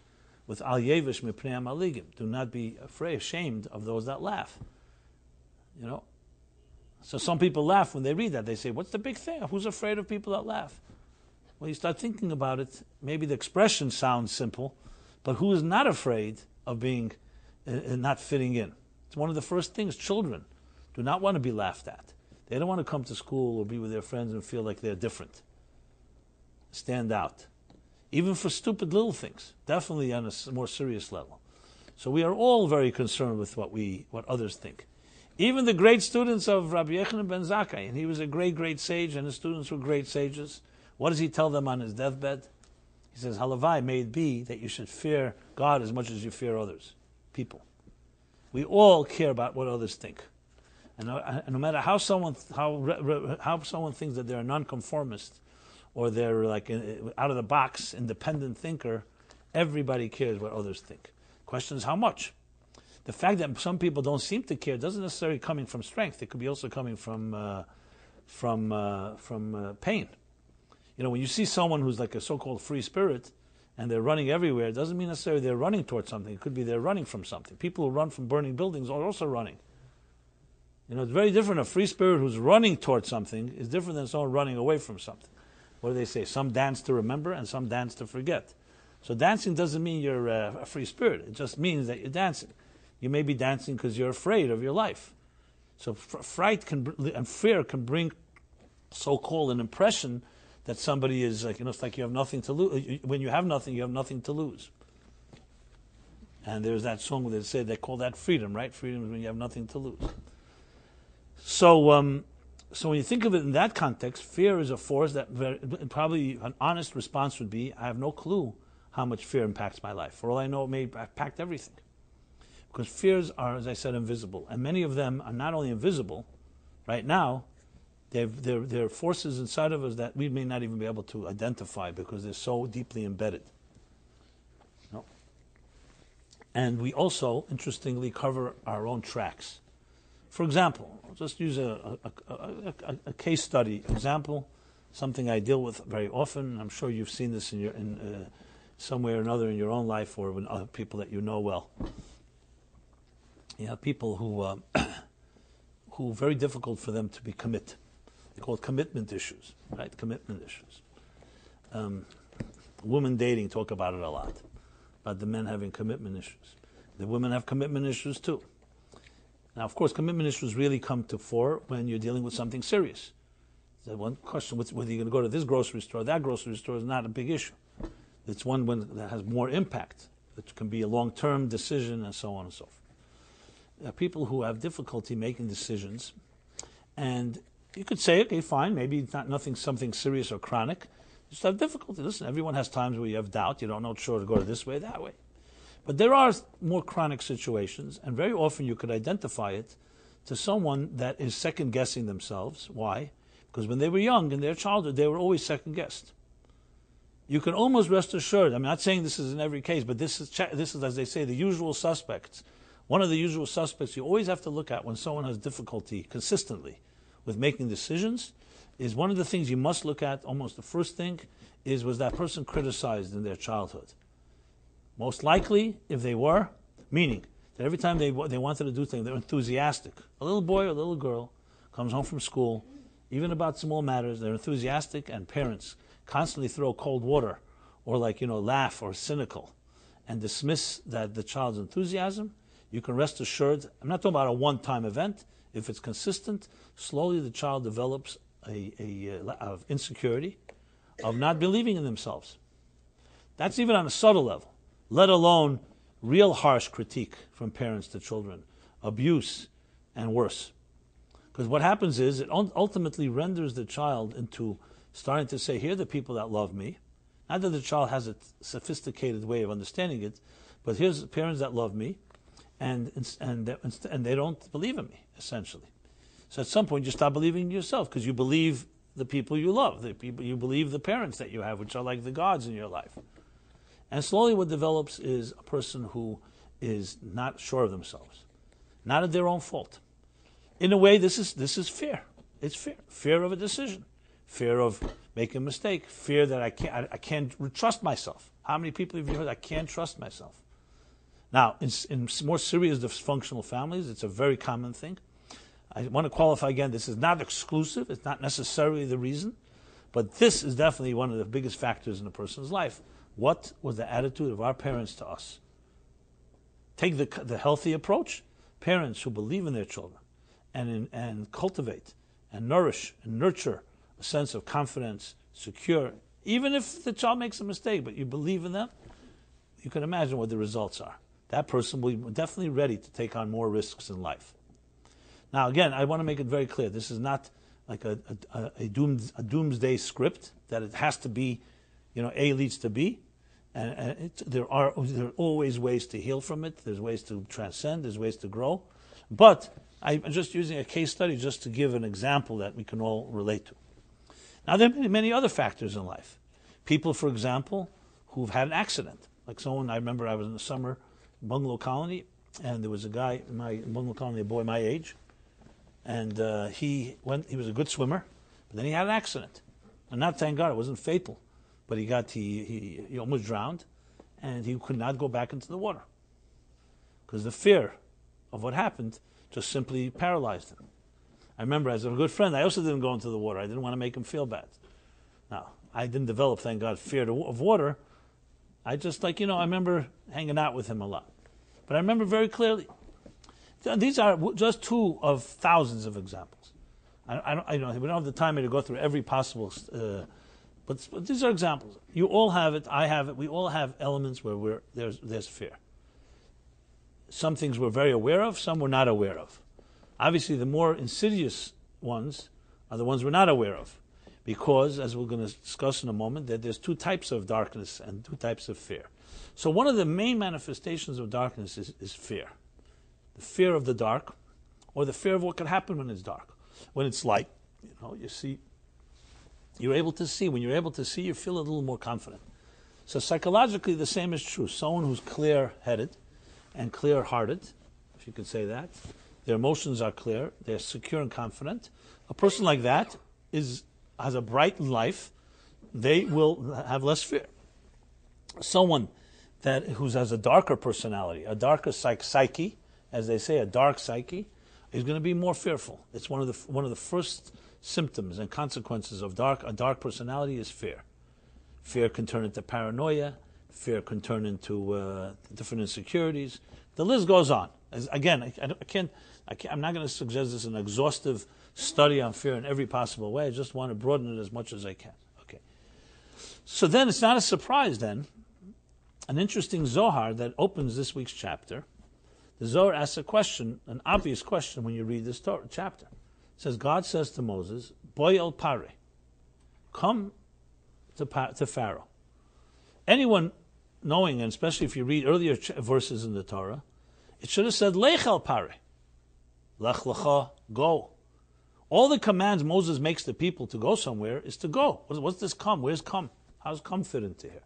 with Al Yevish Mipnei Amaligim. Do not be ashamed of those that laugh. So some people laugh when they read that. They say, what's the big thing? Who's afraid of people that laugh? Well, you start thinking about it, maybe the expression sounds simple, but who is not afraid of being not fitting in? It's one of the first things. Children do not want to be laughed at. They don't want to come to school or be with their friends and feel like they're different. Stand out. Even for stupid little things. Definitely on a more serious level. So we are all very concerned with what others think. Even the great students of Rabbi Yochanan ben Zakkai, and he was a great, great sage, and his students were great sages. What does he tell them on his deathbed? He says, Halavai, may it be that you should fear God as much as you fear others, people. We all care about what others think. And no matter how someone thinks that they're a nonconformist or they're like out of the box, independent thinker, everybody cares what others think. Question is how much. The fact that some people don't seem to care doesn't necessarily coming from strength. It could be also coming from pain. When you see someone who's like a so-called free spirit and they're running everywhere, it doesn't mean necessarily they're running towards something. It could be they're running from something. People who run from burning buildings are also running. It's very different. A free spirit who's running towards something is different than someone running away from something. What do they say? Some dance to remember and some dance to forget. So dancing doesn't mean you're a free spirit. It just means that you're dancing. You may be dancing because you're afraid of your life. So fright and fear can bring so-called an impression that somebody is like, it's like you have nothing to lose. When you have nothing, you have nothing to lose. And there's that song where they call that freedom, right? Freedom is when you have nothing to lose. So when you think of it in that context, fear is a force that probably an honest response would be, I have no clue how much fear impacts my life. For all I know, it may impact everything. Because fears are, as I said, invisible. And many of them are not only invisible, right now, they're forces inside of us that we may not even be able to identify because they're so deeply embedded. And we also, interestingly, cover our own tracks. For example, I'll just use a case study example, something I deal with very often. I'm sure you've seen this in some way or another in your own life or with other people that you know well. You have people who very difficult for them to be commit. They call it commitment issues, right? Commitment issues. Women dating talk about it a lot, about the men having commitment issues. The women have commitment issues too. Now, of course, commitment issues really come to fore when you're dealing with something serious. The one question, whether you're going to go to this grocery store or that grocery store, is not a big issue. It's one that has more impact. It can be a long-term decision and so on and so forth. There are people who have difficulty making decisions, and you could say, okay, fine, maybe it's not something serious or chronic. You just have difficulty. Listen, everyone has times where you have doubt. You don't know sure to go this way, that way. But there are more chronic situations, and very often you could identify it to someone that is second-guessing themselves. Why? Because when they were young, in their childhood, they were always second-guessed. You can almost rest assured, I'm not saying this is in every case, but this is, as they say, the usual suspects. One of the usual suspects you always have to look at when someone has difficulty consistently with making decisions is one of the things you must look at, almost the first thing, was that person criticized in their childhood? Most likely, if they were, meaning that every time they wanted to do things, they were enthusiastic. A little boy or a little girl comes home from school, even about small matters, they're enthusiastic, and parents constantly throw cold water or laugh or cynical and dismiss the child's enthusiasm. You can rest assured, I'm not talking about a one-time event. If it's consistent, slowly the child develops of insecurity, of not believing in themselves. That's even on a subtle level, let alone real harsh critique from parents to children, abuse, and worse. Because what happens is it ultimately renders the child into starting to say, here are the people that love me. Not that the child has a sophisticated way of understanding it, but here's the parents that love me, and they don't believe in me, essentially. So at some point you stop believing in yourself because you believe the people you love, you believe the parents that you have, which are like the gods in your life. And slowly what develops is a person who is not sure of themselves, not at their own fault. In a way, this is fear. It's fear. Fear of a decision. Fear of making a mistake. Fear that I can't trust myself. How many people have you heard, I can't trust myself? Now, in more serious dysfunctional families, it's a very common thing. I want to qualify again, this is not exclusive. It's not necessarily the reason. But this is definitely one of the biggest factors in a person's life. What was the attitude of our parents to us? Take the healthy approach. Parents who believe in their children and cultivate and nourish and nurture a sense of confidence, secure, even if the child makes a mistake, but you believe in them, you can imagine what the results are. That person will be definitely ready to take on more risks in life. Now, again, I want to make it very clear. This is not like a doomsday script that it has to be, A leads to B. And there are always ways to heal from it. There's ways to transcend. There's ways to grow. But I'm just using a case study just to give an example that we can all relate to. Now, there are many other factors in life. People, for example, who've had an accident. Like someone, I remember I was in the summer bungalow colony, and there was a guy in my bungalow colony, a boy my age, and he was a good swimmer, but then he had an accident. And not, thank God, it wasn't fatal. But he almost drowned, and he could not go back into the water because the fear of what happened just simply paralyzed him. I remember, as a good friend, I also didn't go into the water. I didn't want to make him feel bad. Now, I didn't develop, thank God, fear of water. I just I remember hanging out with him a lot. But I remember very clearly. These are just two of thousands of examples. We don't have the time to go through every possible. But these are examples. You all have it. I have it. We all have elements where there's fear. Some things we're very aware of. Some we're not aware of. Obviously, the more insidious ones are the ones we're not aware of, because, as we're going to discuss in a moment, that there's two types of darkness and two types of fear. So one of the main manifestations of darkness is fear. The fear of the dark, or the fear of what could happen when it's dark. When it's light, you see. You're able to see. When you're able to see, you feel a little more confident. So psychologically, the same is true. Someone who's clear-headed and clear-hearted, if you could say that, their emotions are clear, they're secure and confident. A person like that has a bright life. They will have less fear. Someone who has a darker personality, a darker psyche, as they say, a dark psyche, is going to be more fearful. It's one of the first symptoms and consequences of a dark personality is fear. Fear can turn into paranoia. Fear can turn into different insecurities. The list goes on. Again, I'm not going to suggest this an exhaustive study on fear in every possible way. I just want to broaden it as much as I can. Okay. So then it's not a surprise then, an interesting Zohar that opens this week's chapter. The Zohar asks a question, an obvious question when you read this chapter. It says, God says to Moses, Boy el Pare, come to Pharaoh. Anyone knowing, and especially if you read earlier verses in the Torah, it should have said, Lech el Pare, Lech lecha, go. All the commands Moses makes the people to go somewhere is to go. What's this come? Where's come? How's come fit into here?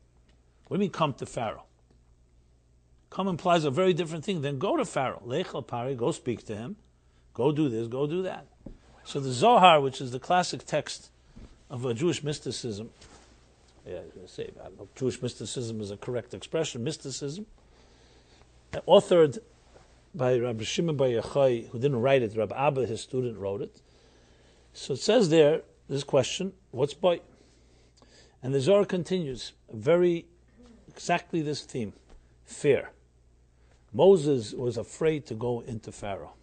What do you mean come to Pharaoh? Come implies a very different thing than go to Pharaoh. Lech el Pare, go speak to him. Go do this, go do that. So the Zohar, which is the classic text of Jewish mysticism, I don't know if Jewish mysticism is a correct expression, mysticism, authored by Rabbi Shimon Bar Yochai, who didn't write it, Rabbi Abba, his student, wrote it. So it says there, this question, what's boy? And the Zohar continues, exactly this theme, fear. Moses was afraid to go into Pharaoh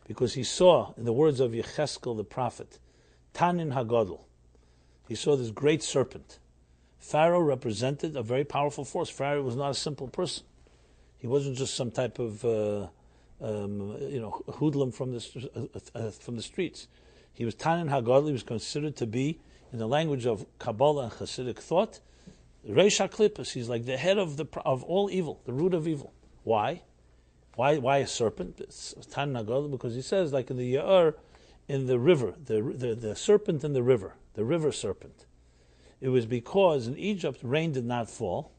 because he saw, in the words of Yecheskel the prophet, Tanin Hagadol, he saw this great serpent. Pharaoh represented a very powerful force. Pharaoh was not a simple person. He wasn't just some type of hoodlum from the streets. He was Tanin Hagadol. He was considered to be, in the language of Kabbalah and Hasidic thought, Reish HaKlippus. He's like the head of all evil, the root of evil. Why? Why a serpent? It's Tanin Hagadol because he says, like in the Ya'ar, in the river, the serpent in the river serpent. It was because in Egypt rain did not fall,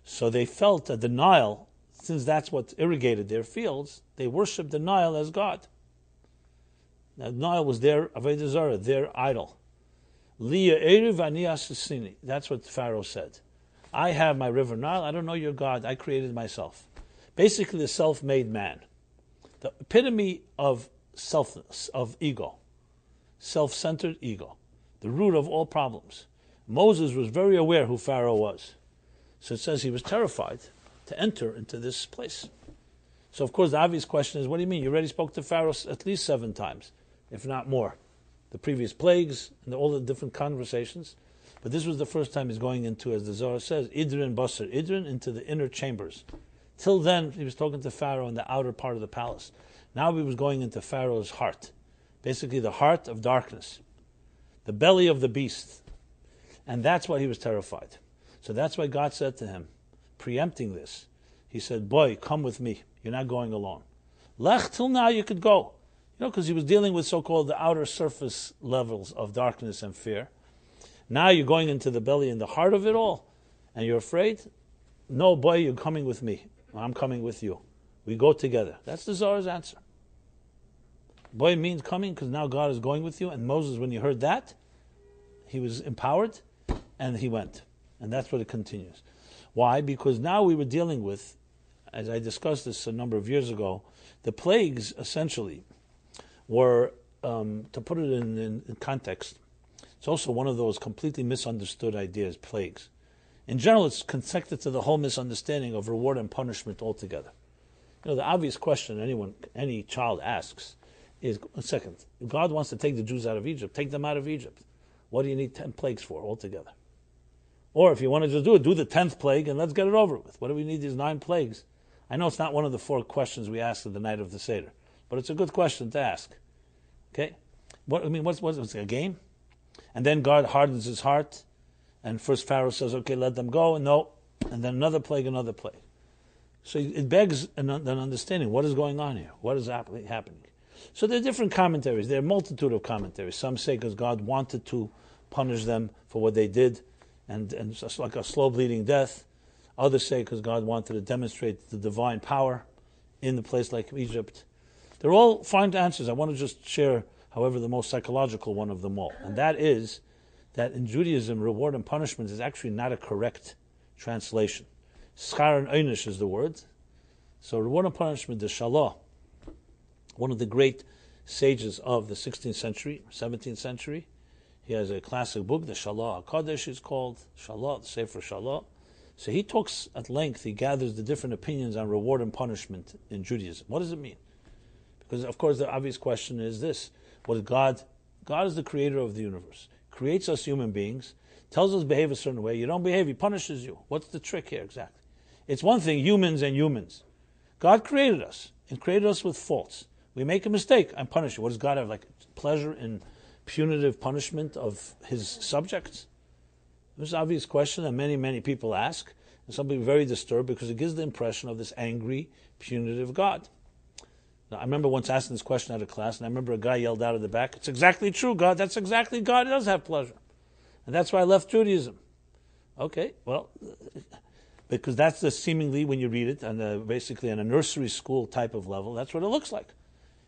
so they felt that the Nile, since that's what irrigated their fields, they worshipped the Nile as God. Now, the Nile was their Avodah Zarah, their idol. That's what Pharaoh said. I have my river Nile, I don't know your God, I created myself. Basically the self-made man. The epitome of selfness, of ego. Self-centered ego. The root of all problems. Moses was very aware who Pharaoh was. So it says he was terrified to enter into this place. So of course the obvious question is, what do you mean? You already spoke to Pharaoh at least 7 times, if not more. The previous plagues and all the different conversations. But this was the first time he's going into, as the Zohar says, Idrin Basar, Idrin, into the inner chambers. Till then, he was talking to Pharaoh in the outer part of the palace. Now he was going into Pharaoh's heart. Basically the heart of darkness. The belly of the beast. And that's why he was terrified. So that's why God said to him, preempting this, he said, boy, come with me. You're not going alone. Lech, till now you could go. Because he was dealing with so-called the outer surface levels of darkness and fear. Now you're going into the belly and the heart of it all. And you're afraid? No, boy, you're coming with me. I'm coming with you. We go together. That's the Zohar's answer. Boy means coming because now God is going with you. And Moses, when he heard that, he was empowered and he went. And that's what it continues. Why? Because now we were dealing with, as I discussed this a number of years ago, the plagues essentially were, to put it in context, it's also one of those completely misunderstood ideas, plagues. In general, it's connected to the whole misunderstanding of reward and punishment altogether. The obvious question any child asks is, second, if God wants to take the Jews out of Egypt, take them out of Egypt. What do you need 10 plagues for altogether? Or if you want to just do it, do the 10th plague and let's get it over with. What do we need these 9 plagues? I know it's not one of the 4 questions we ask at the night of the Seder, but it's a good question to ask. Okay? What's a game? And then God hardens his heart, and first Pharaoh says, okay, let them go, and no, and then another plague. So it begs an understanding, what is going on here? What is happening? So there are different commentaries. There are a multitude of commentaries. Some say because God wanted to punish them for what they did, and just like a slow bleeding death. Others say because God wanted to demonstrate the divine power in the place like Egypt. They're all fine answers. I want to just share, however, the most psychological one of them all. And that is that in Judaism, reward and punishment is actually not a correct translation. Schar and einish is the word. So reward and punishment is shalah. One of the great sages of the 16th century, 17th century. He has a classic book, the Shalah HaKadosh is called, Shalah, the Sefer Shalah. So he talks at length, he gathers the different opinions on reward and punishment in Judaism. What does it mean? Because, of course, the obvious question is this. What is God? God is the creator of the universe. Creates us human beings, tells us to behave a certain way. You don't behave, he punishes you. What's the trick here exactly? It's one thing, humans and humans. God created us and created us with faults. We make a mistake, I'm punished. What does God have, like pleasure in punitive punishment of his subjects? This is an obvious question that many, many people ask, and some people are very disturbed because it gives the impression of this angry, punitive God. Now, I remember once asking this question at a class, and I remember a guy yelled out of the back, "It's exactly true, God. That's exactly God. He does have pleasure." And that's why I left Judaism. Okay, well, because that's the seemingly, when you read it, on basically on a nursery school type of level, that's what it looks like.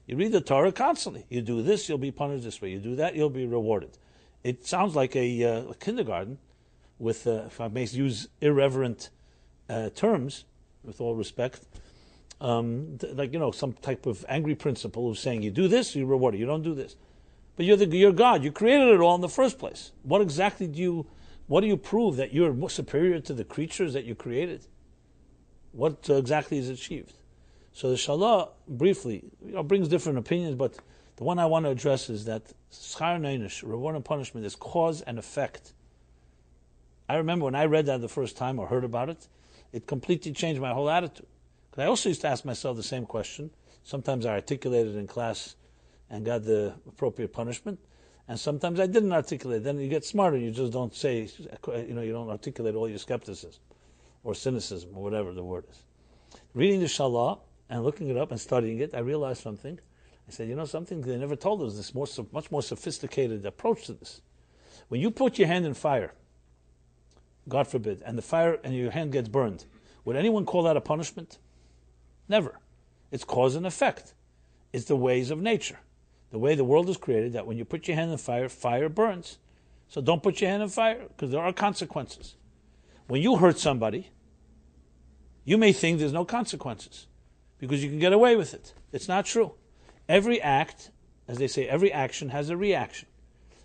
You read the Torah constantly. You do this, you'll be punished this way. You do that, you'll be rewarded. It sounds like a kindergarten with, if I may use irreverent terms, with all respect, like, some type of angry principal who's saying, you do this, you're rewarded. You don't do this. But you're God. You created it all in the first place. What exactly do you prove that you're more superior to the creatures that you created? What exactly is achieved? So the Shalah, briefly, brings different opinions, but the one I want to address is that schar neinish, reward and punishment, is cause and effect. I remember when I read that the first time or heard about it, it completely changed my whole attitude. Because I also used to ask myself the same question. Sometimes I articulated in class and got the appropriate punishment, and sometimes I didn't articulate. Then you get smarter. You just don't say, you don't articulate all your skepticism or cynicism or whatever the word is. Reading the Shalah and looking it up and studying it, I realized something. I said, something they never told us, this much more sophisticated approach to this. When you put your hand in fire, God forbid, and the fire and your hand gets burned, would anyone call that a punishment? Never. It's cause and effect. It's the ways of nature. The way the world is created, that when you put your hand in fire, fire burns. So don't put your hand in fire, because there are consequences. When you hurt somebody, you may think there's no consequences, because you can get away with it. It's not true. Every act, as they say, every action has a reaction.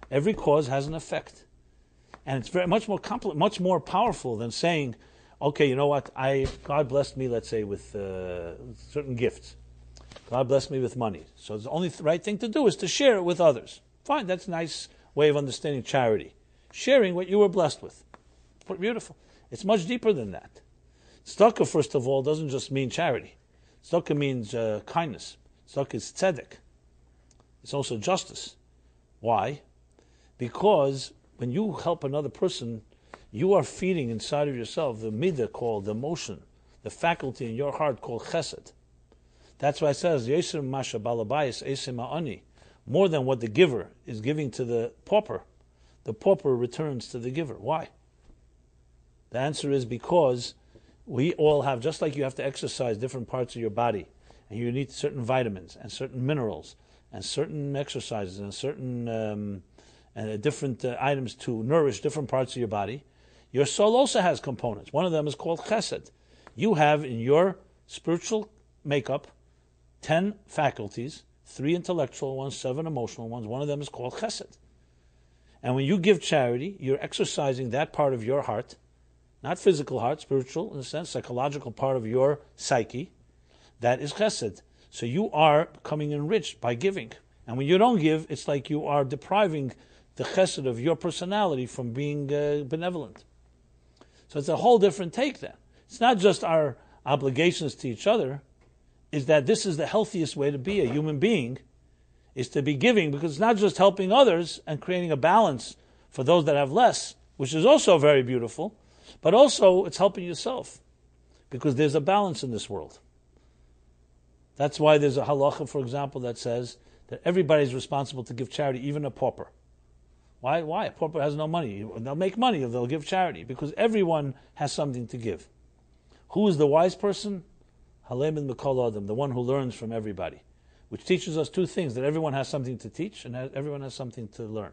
Every cause has an effect. And it's very much more powerful than saying, okay, you know what, God blessed me, let's say, with certain gifts. God blessed me with money. So the only right thing to do is to share it with others. Fine, that's a nice way of understanding charity. Sharing what you were blessed with. Beautiful. It's much deeper than that. Tzedakah, first of all, doesn't just mean charity. Tzedakah means kindness. Tzedakah is tzedek. It's also justice. Why? Because when you help another person, you are feeding inside of yourself the midah called the emotion, the faculty in your heart called chesed. That's why it says, Yesir Masha Balabayis Esim Ma'ani, more than what the giver is giving to the pauper returns to the giver. Why? The answer is because we all have, just like you have to exercise different parts of your body, and you need certain vitamins and certain minerals and certain exercises and certain different items to nourish different parts of your body, your soul also has components. One of them is called chesed. You have in your spiritual makeup 10 faculties, 3 intellectual ones, 7 emotional ones. One of them is called chesed. And when you give charity, you're exercising that part of your heart, not physical heart, spiritual in a sense, psychological part of your psyche, that is chesed. So you are becoming enriched by giving. And when you don't give, it's like you are depriving the chesed of your personality from being benevolent. So it's a whole different take then. It's not just our obligations to each other, is that this is the healthiest way to be a human being, is to be giving, because it's not just helping others and creating a balance for those that have less, which is also very beautiful, but also it's helping yourself, because there's a balance in this world. That's why there's a halacha, for example, that says that everybody is responsible to give charity, even a pauper. Why? A pauper has no money. They'll make money if they'll give charity, because everyone has something to give. Who is the wise person? Halem and Mikol Adam, the one who learns from everybody. which teaches us two things, that everyone has something to teach and everyone has something to learn.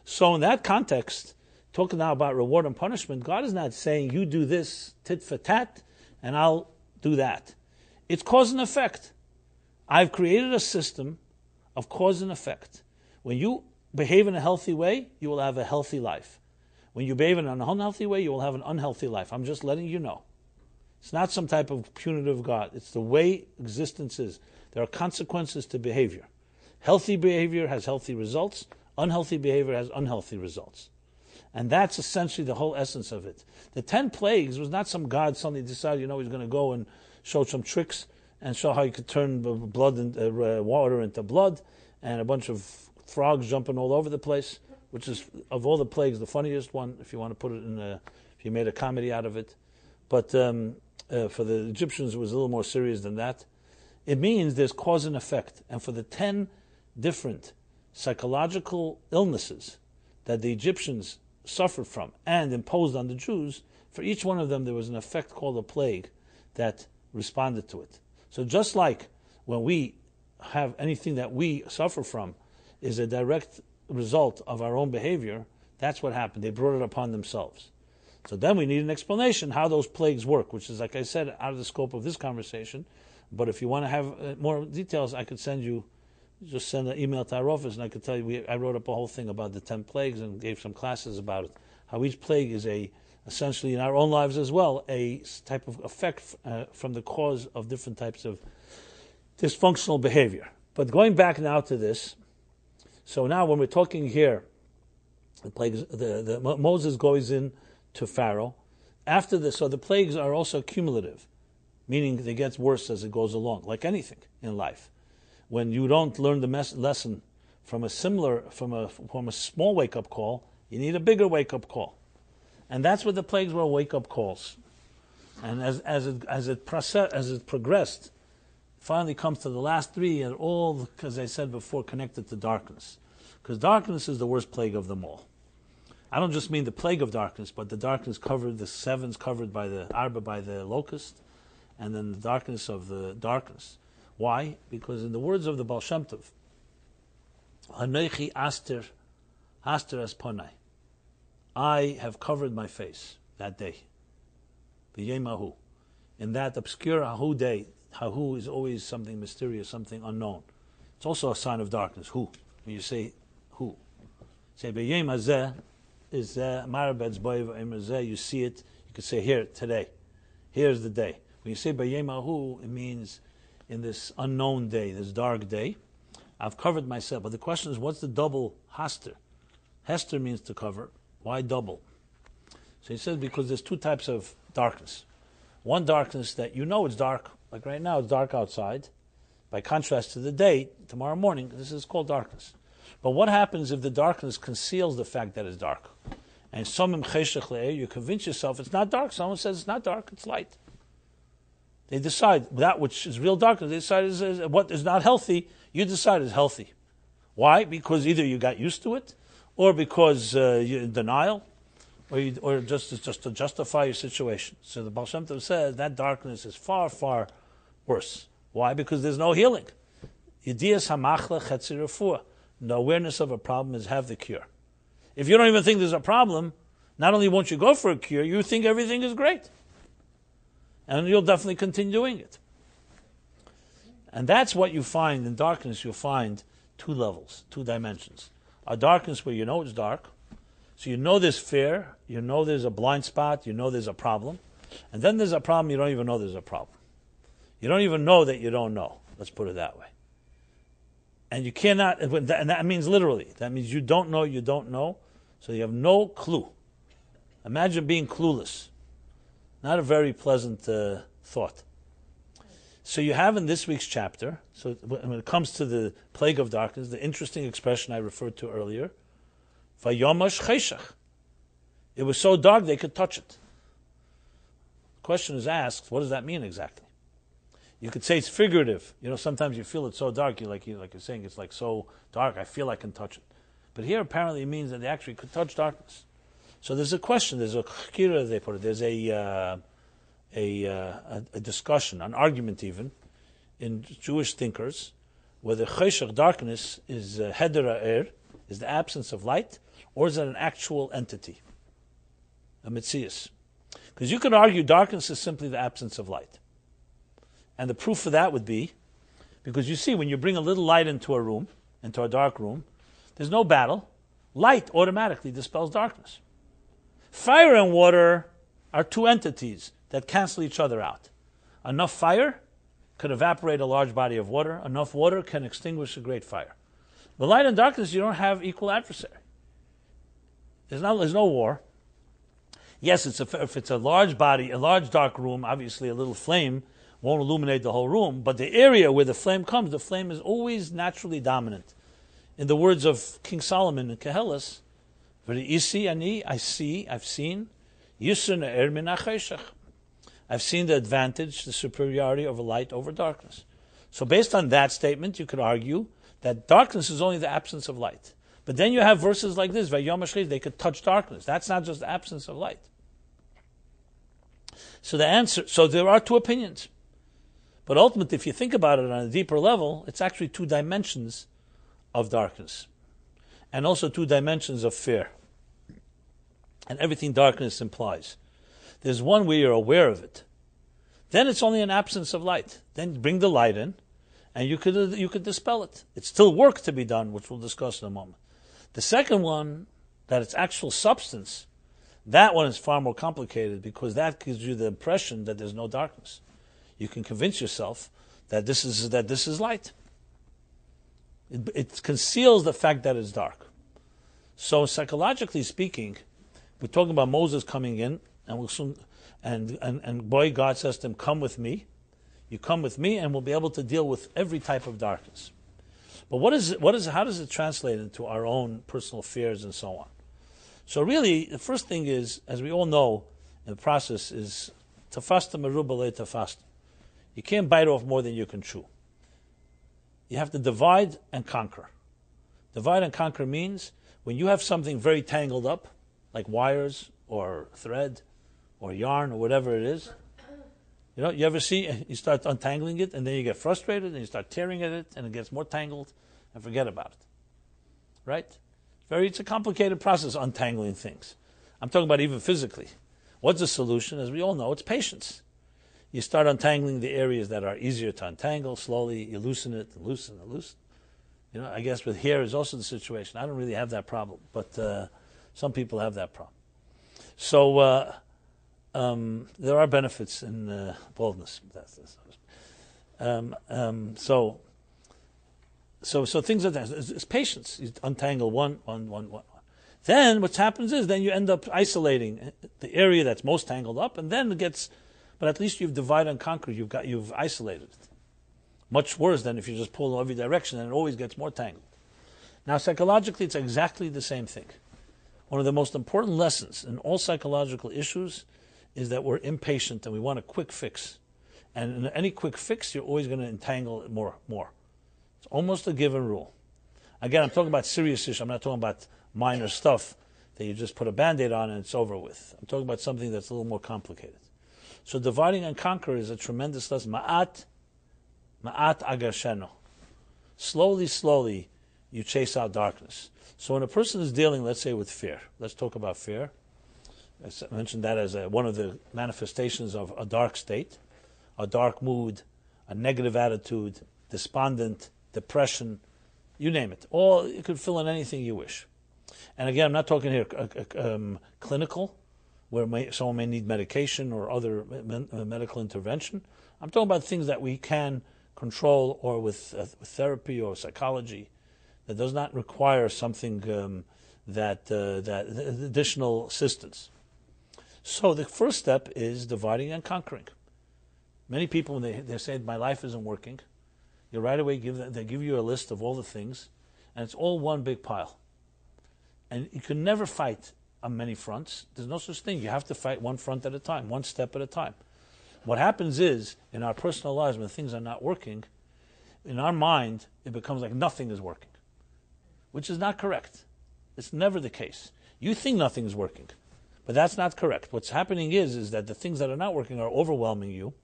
So in that context, talking now about reward and punishment, God is not saying you do this tit for tat and I'll do that. It's cause and effect. I've created a system of cause and effect. When you behave in a healthy way, you will have a healthy life. When you behave in an unhealthy way, you will have an unhealthy life. I'm just letting you know. It's not some type of punitive God. It's the way existence is. There are consequences to behavior. Healthy behavior has healthy results. Unhealthy behavior has unhealthy results. And that's essentially the whole essence of it. The 10 plagues was not some God suddenly decided, he's going to go and show some tricks and show how you could turn blood and water into blood, and a bunch of frogs jumping all over the place, which is, of all the plagues, the funniest one, if you want to put it if you made a comedy out of it. But for the Egyptians, it was a little more serious than that. It means there's cause and effect. And for the 10 different psychological illnesses that the Egyptians suffered from and imposed on the Jews, for each one of them there was an effect called a plague that responded to it. So just like when we have anything that we suffer from is a direct result of our own behavior, that's what happened. They brought it upon themselves. So then we need an explanation how those plagues work, which is, like I said, out of the scope of this conversation. But if you want to have more details, I could send an email to our office and I could tell you, I wrote up a whole thing about the 10 plagues and gave some classes about it. How each plague is essentially in our own lives as well, a type of effect from the cause of different types of dysfunctional behavior. But going back now to this, so now when we're talking here, the plagues, Moses goes in to Pharaoh. After this, so the plagues are also cumulative, meaning they get worse as it goes along, like anything in life. When you don't learn the lesson from a small wake-up call, you need a bigger wake-up call. And that's what the plagues were, wake-up calls. And as it progressed, finally comes to the last three, and all, as I said before, connected to darkness. Because darkness is the worst plague of them all. I don't just mean the plague of darkness, but the darkness covered, the sevens covered by the arba, by the locust, and then the darkness of the darkness. Why? Because in the words of the Baal Shem Tov, Hanechi aster es ponai, I have covered my face that day. V'yemahu. In that obscure Hahu day, Hahu is always something mysterious, something unknown. It's also a sign of darkness. Hu. When you say Hu. Say V'yem hazeh is marabed's boy, you see it, you could say here, today. Here's the day. When you say V'yemahu, it means in this unknown day, this dark day, I've covered myself. But the question is, what's the double haster? Hester means to cover. Why double? So he says because there's two types of darkness. One darkness that you know it's dark, like right now it's dark outside. By contrast to the day, tomorrow morning, this is called darkness. But what happens if the darkness conceals the fact that it's dark? And you convince yourself it's not dark. Someone says it's not dark, it's light. They decide that which is real darkness, they decide is what is not healthy, you decide is healthy. Why? Because either you got used to it, or because you're in denial, or just to justify your situation. So the Baal Shem Tov says that darkness is far, far worse. Why? Because there's no healing. Yediyas hamachla chetzi refuah. The awareness of a problem is have the cure. If you don't even think there's a problem, not only won't you go for a cure, you think everything is great. And you'll definitely continue doing it. And that's what you find in darkness. You'll find two levels, two dimensions. A darkness where you know it's dark, so you know there's fear, you know there's a blind spot, you know there's a problem. And then there's a problem, you don't even know there's a problem. You don't even know that you don't know. Let's put it that way. And you cannot, and that means literally, that means you don't know, so you have no clue. Imagine being clueless. Not a very pleasant thought. So you have in this week's chapter, so when it comes to the plague of darkness, the interesting expression I referred to earlier, Vayomash cheshach. It was so dark they could touch it. The question is asked, what does that mean exactly? You could say it's figurative. Sometimes you feel it's so dark, like you're saying, it's like so dark, I feel I can touch it. But here apparently it means that they actually could touch darkness. So there's a question, there's a chikira, they put it, there's a discussion, an argument even, in Jewish thinkers whether cheshach, darkness, is heder ha'er, is the absence of light, or is it an actual entity, a metzius? Because you could argue darkness is simply the absence of light. And the proof for that would be, because you see, when you bring a little light into a room, into a dark room, there's no battle. Light automatically dispels darkness. Fire and water are two entities that cancel each other out. Enough fire could evaporate a large body of water. Enough water can extinguish a great fire. With light and darkness, you don't have equal adversary. There's no war. Yes, if it's a large body, a large dark room, obviously a little flame won't illuminate the whole room, but the area where the flame comes, the flame is always naturally dominant. In the words of King Solomon in Kehelis, V'ri'isi ani, I've seen, Yisur ne'er min ha'cheshach. I've seen the advantage, the superiority of light over darkness. So based on that statement, you could argue that darkness is only the absence of light. But then you have verses like this, Vayom HaShchit, they could touch darkness. That's not just the absence of light. So there are two opinions. But ultimately, if you think about it on a deeper level, it's actually two dimensions of darkness. And also two dimensions of fear. And everything darkness implies. There's one where you're aware of it. Then it's only an absence of light. Then bring the light in, and you could dispel it. It's still work to be done, which we'll discuss in a moment. The second one, that it's actual substance, that one is far more complicated because that gives you the impression that there's no darkness. You can convince yourself that this is light. It conceals the fact that it's dark. So psychologically speaking, we're talking about Moses coming in, and we'll soon, and boy, God says to him, "Come with me. You come with me, and we'll be able to deal with every type of darkness." But how does it translate into our own personal fears and so on? So really, the first thing is, as we all know, in the process is tafasta meruba le tafasta. You can't bite off more than you can chew. You have to divide and conquer. Divide and conquer means when you have something very tangled up, like wires or thread or yarn or whatever it is, you ever see, you start untangling it and then you get frustrated and you start tearing at it and it gets more tangled and forget about it. Right? It's a complicated process, untangling things. I'm talking about even physically. What's the solution? As we all know, it's patience. You start untangling the areas that are easier to untangle. Slowly, you loosen it, and loosen, and loosen. I guess with hair is also the situation. I don't really have that problem, but some people have that problem. So there are benefits in baldness. So things like that. It's patience. You untangle one. Then what happens is then you end up isolating the area that's most tangled up, and then it gets. But at least you've divided and conquered. You've isolated it. Much worse than if you just pull in every direction and it always gets more tangled. Now, psychologically, it's exactly the same thing. One of the most important lessons in all psychological issues is that we're impatient and we want a quick fix. And in any quick fix, you're always going to entangle it more. It's almost a given rule. Again, I'm talking about serious issues. I'm not talking about minor stuff that you just put a Band-Aid on and it's over with. I'm talking about something that's a little more complicated. So dividing and conquer is a tremendous lesson. Ma'at agasheno. Slowly, you chase out darkness. So when a person is dealing, let's say, with fear, let's talk about fear. I mentioned that as one of the manifestations of a dark state, a dark mood, a negative attitude, despondent, depression, you name it. All you could fill in anything you wish. And again, I'm not talking here clinical, where someone may need medication or other medical intervention. I'm talking about things that we can control, or with therapy or psychology, that does not require something that additional assistance. So the first step is dividing and conquering. Many people, when they say my life isn't working, you right away they give you a list of all the things, and it's all one big pile. And you can never fight on many fronts. There's no such thing. You have to fight one front at a time, one step at a time. What happens is, in our personal lives, when things are not working, in our mind, it becomes like nothing is working, which is not correct. It's never the case. You think nothing is working, but that's not correct. What's happening is that the things that are not working are overwhelming you,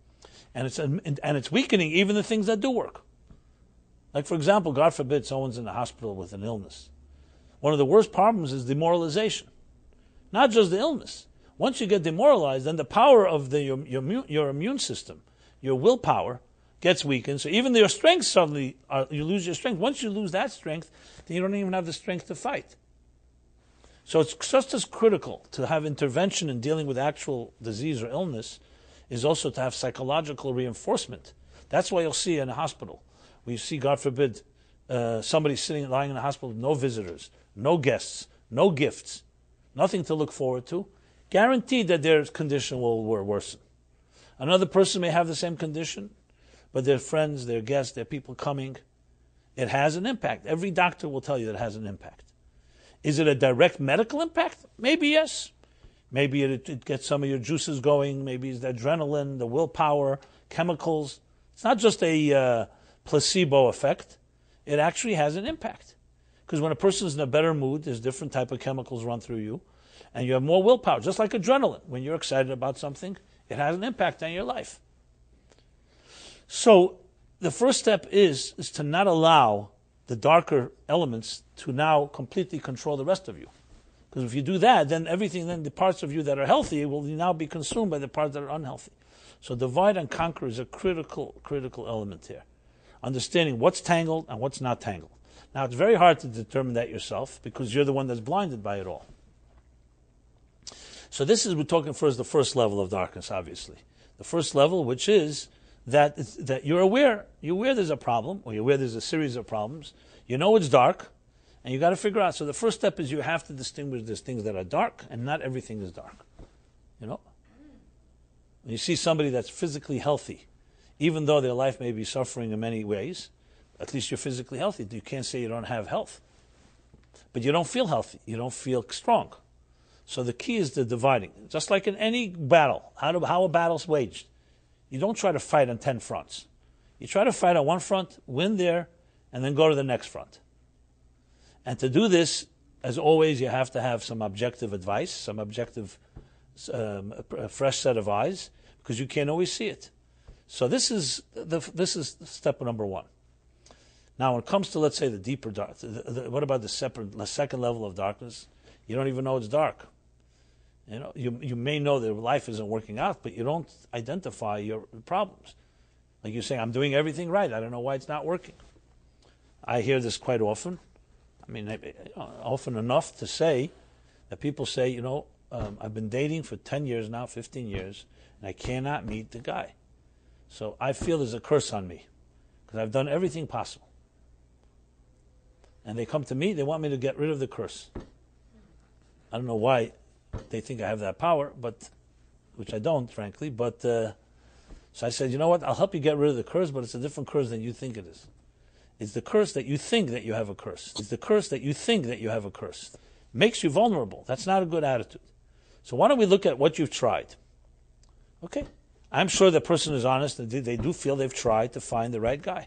and it's weakening even the things that do work. Like, for example, God forbid someone's in the hospital with an illness. One of the worst problems is demoralization. Not just the illness. Once you get demoralized, then the power of your immune system, your willpower, gets weakened. So even though your strength suddenly, you lose your strength. Once you lose that strength, then you don't even have the strength to fight. So it's just as critical to have intervention in dealing with actual disease or illness is also to have psychological reinforcement. That's why you'll see in a hospital, where you see, God forbid, somebody lying in a hospital with no visitors, no guests, no gifts, nothing to look forward to, guaranteed that their condition will worsen. Another person may have the same condition, but their friends, their guests, their people coming, it has an impact. Every doctor will tell you that it has an impact. Is it a direct medical impact? Maybe yes. Maybe it gets some of your juices going. Maybe it's the adrenaline, the willpower, chemicals. It's not just a placebo effect. It actually has an impact. Because when a person's in a better mood, there's different type of chemicals run through you, and you have more willpower, just like adrenaline. When you're excited about something, it has an impact on your life. So the first step is to not allow the darker elements to now completely control the rest of you. Because if you do that, then the parts of you that are healthy will now be consumed by the parts that are unhealthy. So divide and conquer is a critical element here. Understanding what's tangled and what's not tangled. Now, it's very hard to determine that yourself because you're the one that's blinded by it all. So we're talking first, the first level of darkness, obviously. The first level, which is that you're aware. You're aware there's a problem, or you're aware there's a series of problems. You know it's dark, and you got to figure out. So the first step is you have to distinguish there's things that are dark, and not everything is dark. You know? When you see somebody that's physically healthy, even though their life may be suffering in many ways, at least you're physically healthy. You can't say you don't have health. But you don't feel healthy. You don't feel strong. So the key is the dividing. Just like in any battle, how a battle's waged. You don't try to fight on 10 fronts. You try to fight on one front, win there, and then go to the next front. And to do this, as always, you have to have some objective advice, some objective, a fresh set of eyes, because you can't always see it. So this is step number one. Now, when it comes to, let's say, the deeper dark, what about the second level of darkness? You don't even know it's dark. You know, you may know that life isn't working out, but you don't identify your problems. Like you're saying, I'm doing everything right. I don't know why it's not working. I hear this quite often. I mean, often enough to say that people say, I've been dating for 10 years now, 15 years, and I cannot meet the guy. So I feel there's a curse on me because I've done everything possible. And they come to me, they want me to get rid of the curse. I don't know why they think I have that power, which I don't, frankly. But so I said, you know what? I'll help you get rid of the curse, but it's a different curse than you think it is. It's the curse that you think that you have a curse. It's the curse that you think that you have a curse. It makes you vulnerable. That's not a good attitude. So why don't we look at what you've tried? Okay. I'm sure the person is honest and they do feel they've tried to find the right guy.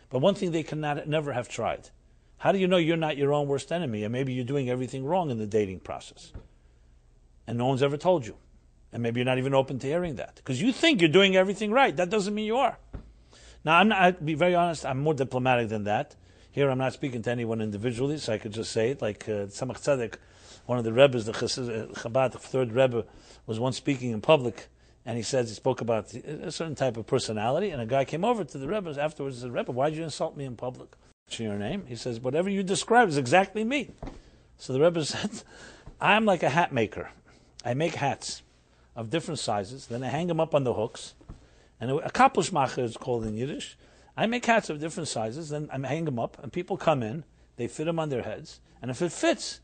But one thing they cannot never have tried. How do you know you're not your own worst enemy? And maybe you're doing everything wrong in the dating process. And no one's ever told you. And maybe you're not even open to hearing that. Because you think you're doing everything right. That doesn't mean you are. Now, I'll be very honest, I'm more diplomatic than that. Here I'm not speaking to anyone individually, so I could just say it. Like Tzemach Tzedek, one of the Rebbes, the Chabad, the third Rebbe, was once speaking in public, and he spoke about a certain type of personality, and a guy came over to the Rebbe afterwards and said, Rebbe, why did you insult me in public? What's your name? He says, whatever you describe is exactly me. So the Rebbe said, I'm like a hat maker. I make hats of different sizes, then I hang them up on the hooks, and a kapushmacher is called in Yiddish. I make hats of different sizes, then I hang them up, and people come in, they fit them on their heads, and if it fits,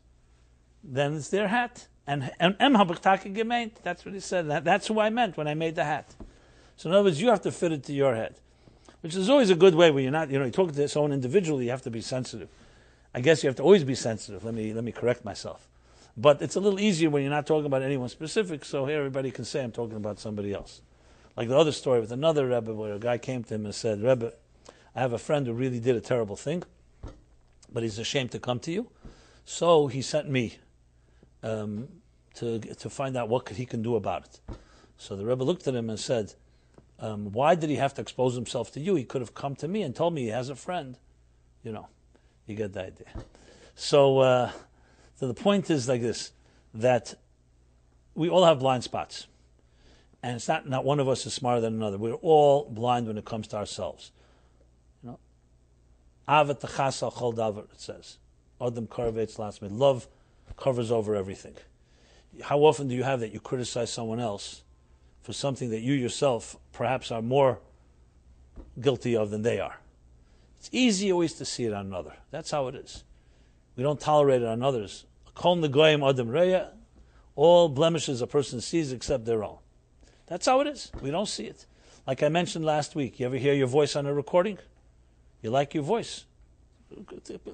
then it's their hat. And habe ich Tage gemeint. That's what he said. That's who I meant when I made the hat. So in other words, you have to fit it to your head, which is always a good way when you're not, you're talking to someone individually, you have to be sensitive. I guess you have to always be sensitive. Let me correct myself. But it's a little easier when you're not talking about anyone specific, so here everybody can say I'm talking about somebody else. Like the other story with another Rebbe where a guy came to him and said, Rebbe, I have a friend who really did a terrible thing, but he's ashamed to come to you. So he sent me to find out what he can do about it. So the Rebbe looked at him and said, why did he have to expose himself to you? He could have come to me and told me he has a friend You get the idea. So the point is like this, that we all have blind spots. And it's not one of us is smarter than another. We're all blind when it comes to ourselves. Avat tachasa chol davar, it says. Adam karavetz lasme. Love covers over everything. How often do you have that you criticize someone else for something that you yourself perhaps are more guilty of than they are? It's easy always to see it on another. That's how it is. We don't tolerate it on others. Kol negoyim adam reya. All blemishes a person sees except their own. That's how it is. We don't see it. Like I mentioned last week, you ever hear your voice on a recording? You like your voice.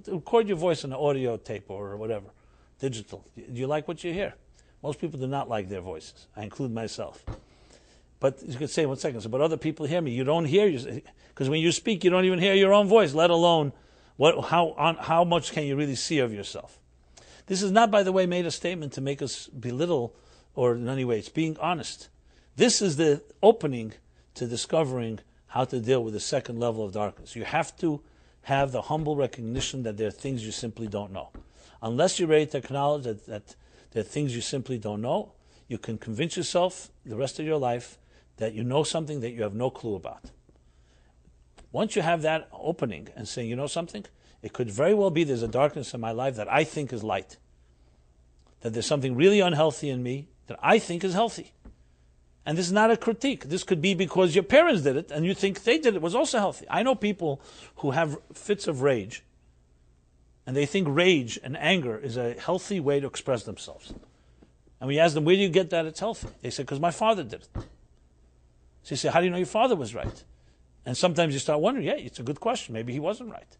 Record your voice on an audio tape or whatever, digital. Do you like what you hear? Most people do not like their voices. I include myself. But you could say, 1 second, but other people hear me. You don't hear, because when you speak, you don't even hear your own voice, let alone how much can you really see of yourself. This is not, by the way, made a statement to make us belittle or in any way. It's being honest. This is the opening to discovering how to deal with the second level of darkness. You have to have the humble recognition that there are things you simply don't know. Unless you're ready to acknowledge that there are things you simply don't know, you can convince yourself the rest of your life that you know something that you have no clue about. Once you have that opening and saying, you know something, it could very well be there's a darkness in my life that I think is light. That there's something really unhealthy in me that I think is healthy. And this is not a critique. This could be because your parents did it and you think they did it was also healthy. I know people who have fits of rage and they think rage and anger is a healthy way to express themselves. And we ask them, where do you get that it's healthy? They say, because my father did it. So you say, how do you know your father was right? And sometimes you start wondering, yeah, it's a good question. Maybe he wasn't right.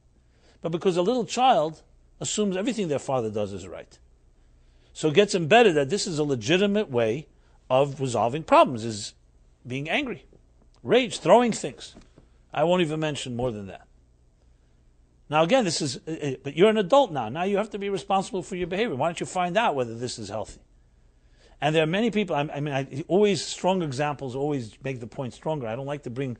But because a little child assumes everything their father does is right. So it gets embedded that this is a legitimate way of resolving problems, is being angry, rage, throwing things. I won't even mention more than that. Now again, but you're an adult now. Now you have to be responsible for your behavior. Why don't you find out whether this is healthy? And there are many people, always strong examples always make the point stronger. I don't like to bring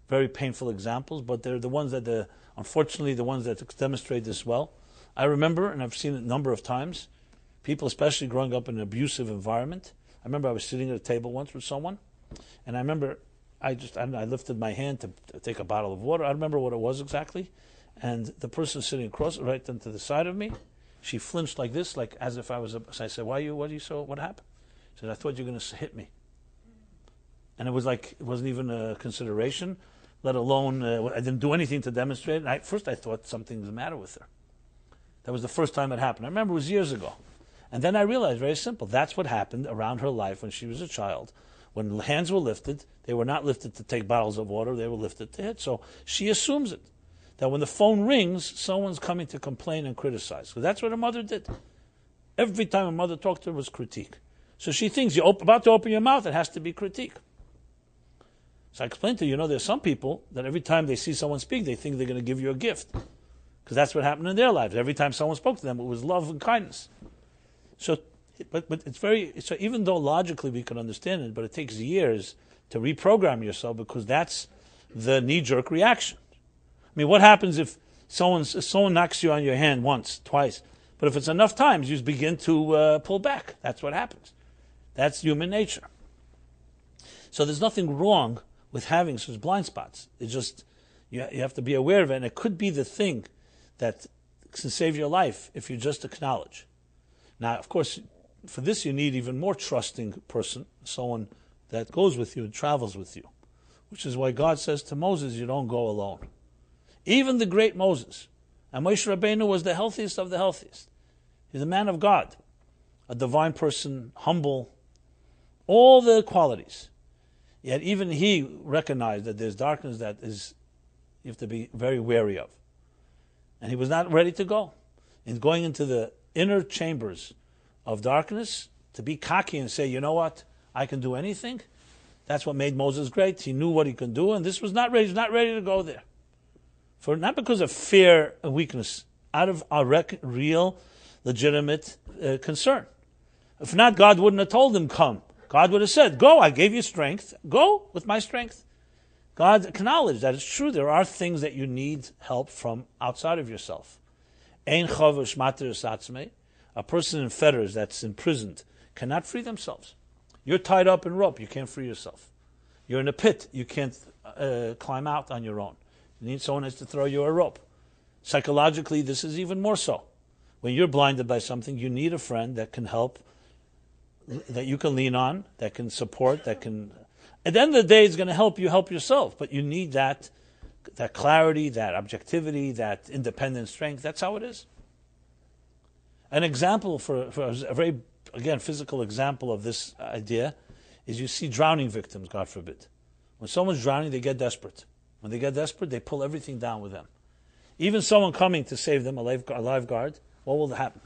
very painful examples, but they're the ones that, unfortunately, the ones that demonstrate this well. I remember, and I've seen it a number of times, people, especially growing up in an abusive environment. I remember I was sitting at a table once with someone, and I remember I lifted my hand to take a bottle of water. I don't remember what it was exactly, and the person sitting across, right then to the side of me, she flinched like this, like as if I was. So I said, what happened? She said, I thought you were going to hit me. And it was like, it wasn't even a consideration, let alone, I didn't do anything to demonstrate it. First I thought something was the matter with her. That was the first time it happened. I remember it was years ago. And then I realized, very simple, that's what happened around her life when she was a child. When hands were lifted, they were not lifted to take bottles of water, they were lifted to hit. So she assumes it, that when the phone rings, someone's coming to complain and criticize. So that's what her mother did. Every time her mother talked to her was critique. So she thinks you're about to open your mouth, it has to be critique. So I explained to you, there's some people that every time they see someone speak, they think they're going to give you a gift. Because that's what happened in their lives. Every time someone spoke to them, it was love and kindness. So, but so even though logically we can understand it, but it takes years to reprogram yourself because that's the knee-jerk reaction. I mean, what happens if someone knocks you on your hand once, twice, but if it's enough times, you begin to pull back. That's what happens. That's human nature. So there's nothing wrong with having such blind spots. It's just, you have to be aware of it, and it could be the thing that can save your life if you just acknowledge. Now, of course, for this you need even more trusting person, someone that goes with you and travels with you, which is why God says to Moses, you don't go alone. Even the great Moses, and Moshe Rabbeinu was the healthiest of the healthiest. He's a man of God, a divine person, humble, all the qualities. Yet even he recognized that there's darkness that you have to be very wary of. And he was not ready to go. In going into the inner chambers of darkness, to be cocky and say, you know what, I can do anything, that's what made Moses great. He knew what he could do, and this was not ready. He was not ready to go there. Not because of fear and weakness, out of a real, legitimate concern. If not, God wouldn't have told him, come. God would have said, go, I gave you strength. Go with my strength. God acknowledged that it's true. There are things that you need help from outside of yourself. Ein chavush mater satzmei. A person in fetters that's imprisoned cannot free themselves. You're tied up in rope. You can't free yourself. You're in a pit. You can't climb out on your own. You need someone else to throw you a rope. Psychologically, this is even more so. When you're blinded by something, you need a friend that can help, that you can lean on, that can support, that can... At the end of the day, it's going to help you help yourself, but you need that clarity, that objectivity, that independent strength. That's how it is. An example for a very, again, physical example of this idea is you see drowning victims, God forbid. When someone's drowning, they get desperate. When they get desperate, they pull everything down with them. Even someone coming to save them, a lifeguard, what will happen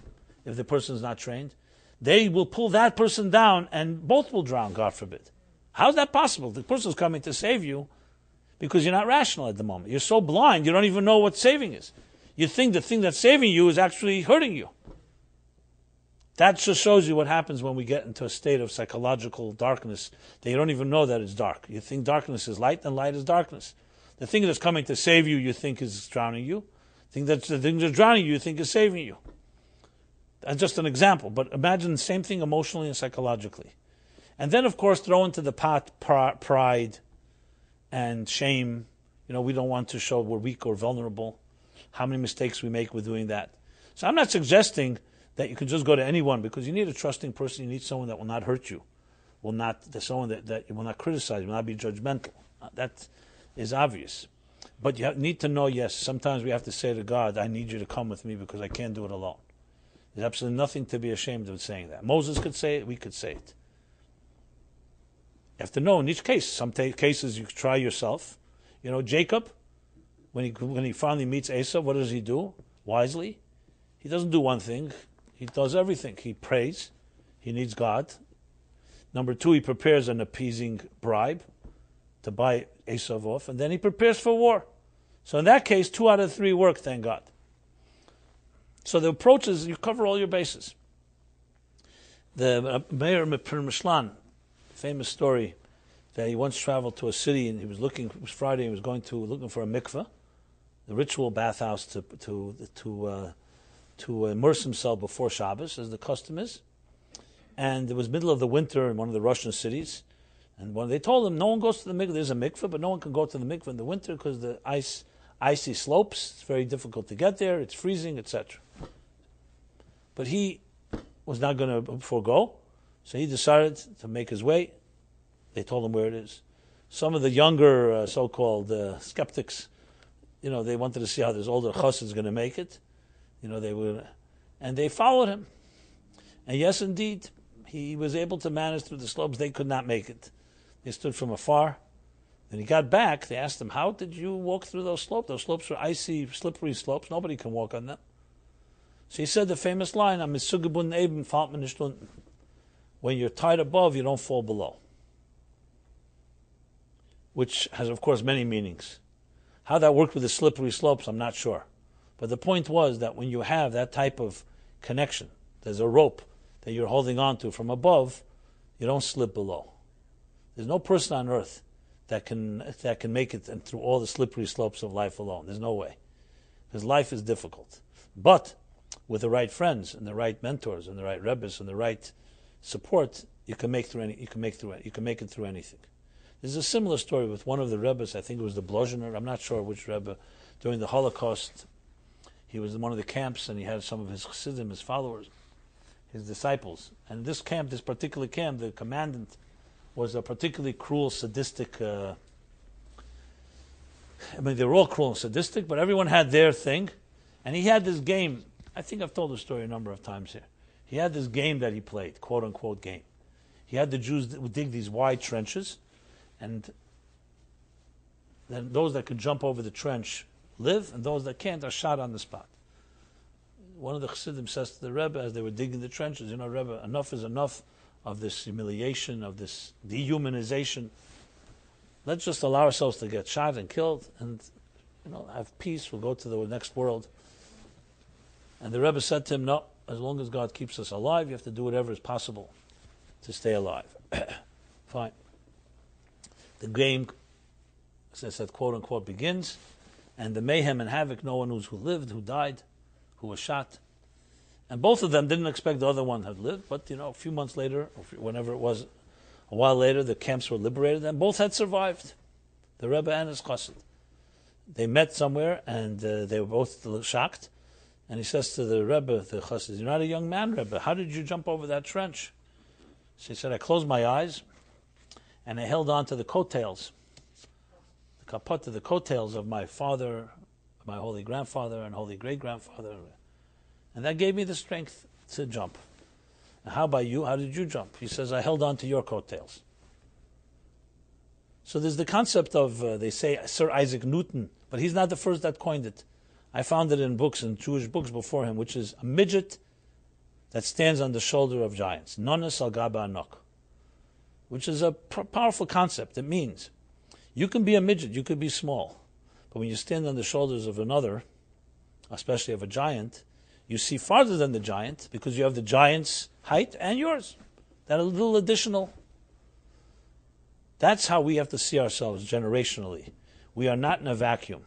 if the person is not trained? They will pull that person down and both will drown, God forbid. How's that possible? The person's coming to save you because you're not rational at the moment. You're so blind, you don't even know what saving is. You think the thing that's saving you is actually hurting you. That just shows you what happens when we get into a state of psychological darkness that you don't even know that it's dark. You think darkness is light, and light is darkness. The thing that's coming to save you, you think is drowning you. The thing that's drowning you, you think is saving you. That's just an example, but imagine the same thing emotionally and psychologically. And then, of course, throw into the pot pride and shame. You know, we don't want to show we're weak or vulnerable. How many mistakes we make with doing that. So I'm not suggesting that you can just go to anyone, because you need a trusting person. You need someone that will not hurt you, someone that will not criticize, will not be judgmental. That is obvious. But you need to know, yes, sometimes we have to say to God, I need you to come with me because I can't do it alone. There's absolutely nothing to be ashamed of saying that. Moses could say it, we could say it. You have to know in each case. Some cases you try yourself. You know, Jacob, when he finally meets Esau, what does he do? Wisely. He doesn't do one thing. He does everything. He prays. He needs God. Number two, he prepares an appeasing bribe to buy Esau off, and then he prepares for war. So in that case, 2 out of 3 work, thank God. So the approach is you cover all your bases. The mayor of Mishlan, famous story, that he once traveled to a city and he was looking. It was Friday. He was looking for a mikveh, the ritual bathhouse to immerse himself before Shabbos, as the custom is. And it was middle of the winter in one of the Russian cities. And when they told him no one goes to the mikveh, there's a mikveh, but no one can go to the mikveh in the winter because the icy slopes. It's very difficult to get there. It's freezing, etc. But he was not going to forego, so he decided to make his way. They told him where it is. Some of the younger so-called skeptics, they wanted to see how this older chassid is going to make it. And they followed him. And yes, indeed, he was able to manage through the slopes. They could not make it. They stood from afar. When he got back, they asked him, how did you walk through those slopes? Those slopes were icy, slippery slopes. Nobody can walk on them. So he said the famous line, when you're tied above, you don't fall below. Which has, of course, many meanings. How that worked with the slippery slopes, I'm not sure. But the point was that when you have that type of connection, there's a rope that you're holding on to from above, you don't slip below. There's no person on earth that can make it through all the slippery slopes of life alone. There's no way. Because life is difficult. But with the right friends and the right mentors and the right rebbes and the right support, you can make it through anything. There's a similar story with one of the rebbes. I think it was the Blozhiner. I'm not sure which rebbe. During the Holocaust, he was in one of the camps and he had some of his chassidim, his followers, his disciples. And this particular camp, the commandant was a particularly cruel, sadistic. They were all cruel and sadistic, but everyone had their thing. And he had this game. I think I've told the story a number of times here. He had this game that he played, quote unquote game. He had the Jews dig these wide trenches, and then those that could jump over the trench live, and those that can't are shot on the spot. One of the chassidim says to the Rebbe as they were digging the trenches, Rebbe, enough is enough of this humiliation, of this dehumanization. Let's just allow ourselves to get shot and killed and have peace. We'll go to the next world. And the Rebbe said to him, no, as long as God keeps us alive, you have to do whatever is possible to stay alive. Fine. The game as I said, quote unquote, begins, and the mayhem and havoc, no one knows who lived, who died, who was shot. And both of them didn't expect the other one had lived, but a few months later, or whenever it was, a while later, the camps were liberated, and both had survived, the Rebbe and his chassid. They met somewhere, and they were both shocked. And he says to the Rebbe, the chassid, "You're not a young man, Rebbe. How did you jump over that trench?" So he said, "I closed my eyes, and I held on to the coattails, the kapot of the coattails of my father, my holy grandfather, and holy great-grandfather. And that gave me the strength to jump. And how about you? How did you jump?" He says, "I held on to your coattails." So there's the concept of, they say, Sir Isaac Newton, but he's not the first that coined it. I found it in books, in Jewish books before him, which is a midget that stands on the shoulder of giants. Nonas al gaba anok. Which is a powerful concept. It means you can be a midget, you could be small, but when you stand on the shoulders of another, especially of a giant, you see farther than the giant because you have the giant's height and yours. That a little additional. That's how we have to see ourselves generationally. We are not in a vacuum.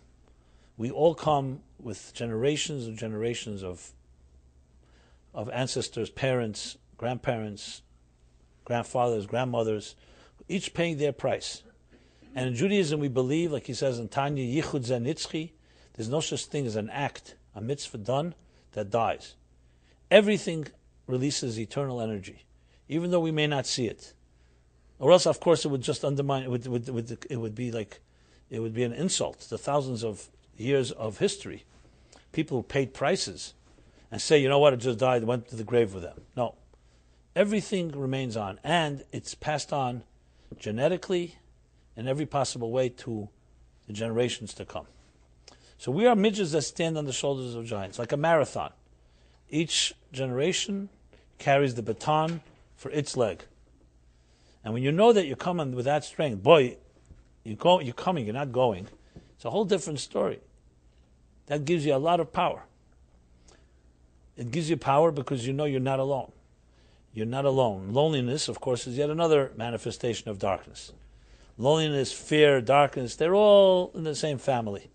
We all come with generations and generations of ancestors, parents, grandparents, grandfathers, grandmothers, each paying their price. And in Judaism we believe, like he says in Tanya, Yichud Zeh Nitzchi, there's no such thing as an act, a mitzvah done, that dies. Everything releases eternal energy, even though we may not see it. Or else, of course, it would just undermine, it would be an insult to thousands of years of history. People who paid prices and say, you know what, it just died, went to the grave with them. No. Everything remains on, and it's passed on genetically in every possible way to the generations to come. So we are midgets that stand on the shoulders of giants, like a marathon. Each generation carries the baton for its leg. And when you know that you're coming with that strength, boy, you're coming, you're not going. It's a whole different story. That gives you a lot of power. It gives you power because you know you're not alone. You're not alone. Loneliness, of course, is yet another manifestation of darkness. Loneliness, fear, darkness, they're all in the same family.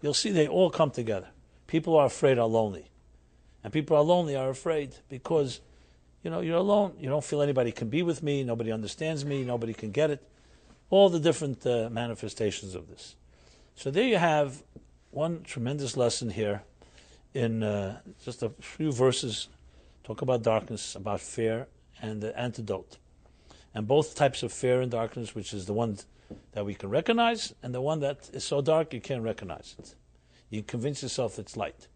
You'll see they all come together. People who are afraid are lonely. And people who are lonely are afraid because, you're alone. You don't feel anybody can be with me, nobody understands me, nobody can get it. All the different manifestations of this. So there you have one tremendous lesson here in just a few verses. Talk about darkness, about fear, and the antidote. And both types of fear and darkness, which is the one that we can recognize, and the one that is so dark you can't recognize it. You convince yourself it's light.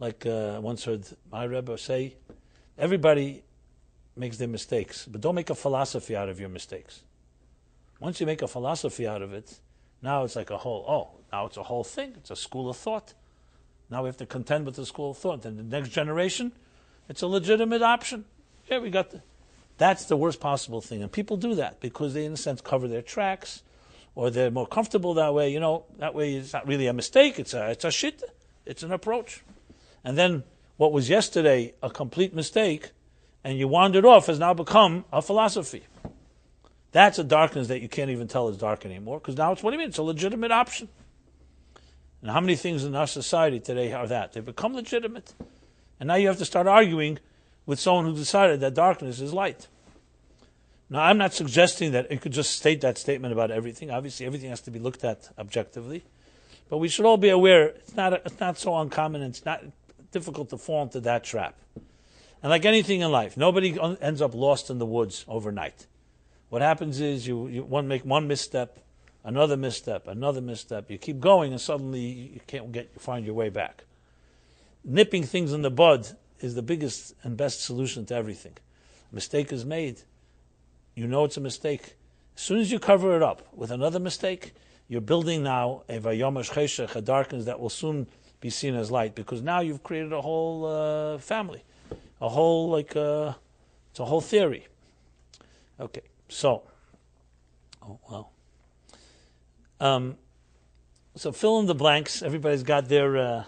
Like I once heard my Rebbe say, everybody makes their mistakes, but don't make a philosophy out of your mistakes. Once you make a philosophy out of it, now it's like now it's a whole thing. It's a school of thought. Now we have to contend with the school of thought. And the next generation, it's a legitimate option. Yeah, that's the worst possible thing. And people do that because they, in a sense, cover their tracks, or they're more comfortable that way. That way it's not really a mistake. It's a shit. It's an approach. And then what was yesterday a complete mistake, and you wandered off, has now become a philosophy. That's a darkness that you can't even tell is dark anymore, because now it's a legitimate option. And how many things in our society today are that? They've become legitimate. And now you have to start arguing with someone who decided that darkness is light. Now, I'm not suggesting that you could just state that statement about everything. Obviously, everything has to be looked at objectively. But we should all be aware it's not so uncommon, and it's not difficult to fall into that trap. And like anything in life, nobody ends up lost in the woods overnight. What happens is you make one misstep, another misstep, another misstep. You keep going, and suddenly you can't find your way back. Nipping things in the bud is the biggest and best solution to everything. A mistake is made. You know it's a mistake. As soon as you cover it up with another mistake, you're building now a vayomash cheshech, a darkness that will soon be seen as light, because now you've created a whole family, it's a whole theory. Okay, so, so fill in the blanks. Everybody's got their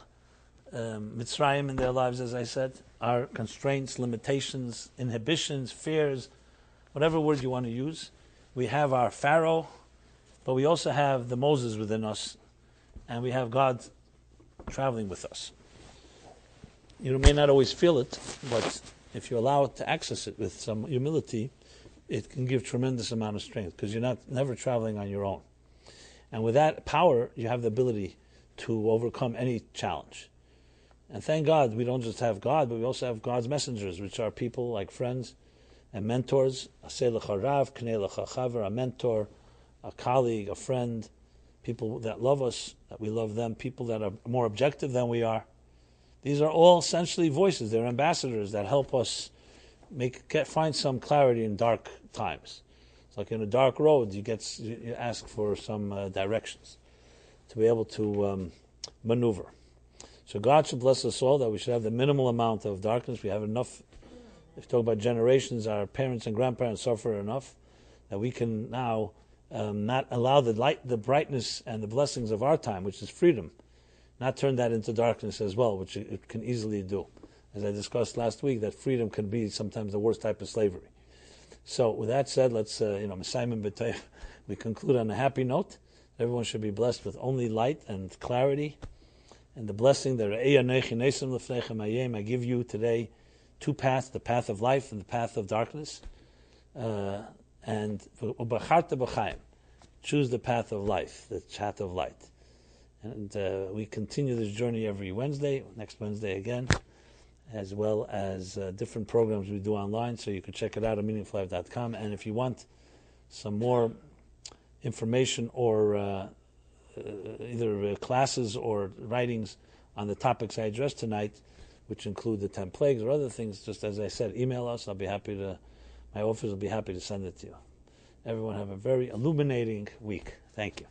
Mitzrayim in their lives, as I said, our constraints, limitations, inhibitions, fears, whatever word you want to use. We have our Pharaoh, but we also have the Moses within us, and we have God traveling with us. You may not always feel it, but if you allow it to access it with some humility, it can give tremendous amount of strength, because you're never traveling on your own. And with that power, you have the ability to overcome any challenge. And thank God, we don't just have God, but we also have God's messengers, which are people like friends and mentors. A mentor, a colleague, a friend, people that love us, that we love them, people that are more objective than we are. These are all essentially voices. They're ambassadors that help us find some clarity in dark times. It's like in a dark road, you ask for some directions to be able to maneuver. So God should bless us all, that we should have the minimal amount of darkness. We have enough. If you talk about generations, our parents and grandparents suffer enough that we can now not allow the light, the brightness, and the blessings of our time, which is freedom, not turn that into darkness as well, which it can easily do. As I discussed last week, that freedom can be sometimes the worst type of slavery. So with that said, let's, we conclude on a happy note. Everyone should be blessed with only light and clarity, and the blessing that I give you today, two paths, the path of life and the path of darkness. And choose the path of life, the path of light. And we continue this journey every Wednesday, next Wednesday again, as well as different programs we do online, so you can check it out at meaningfulife.com. And if you want some more information or either classes or writings on the topics I addressed tonight, which include the 10 plagues or other things, just as I said, email us. My office will be happy to send it to you. Everyone have a very illuminating week. Thank you.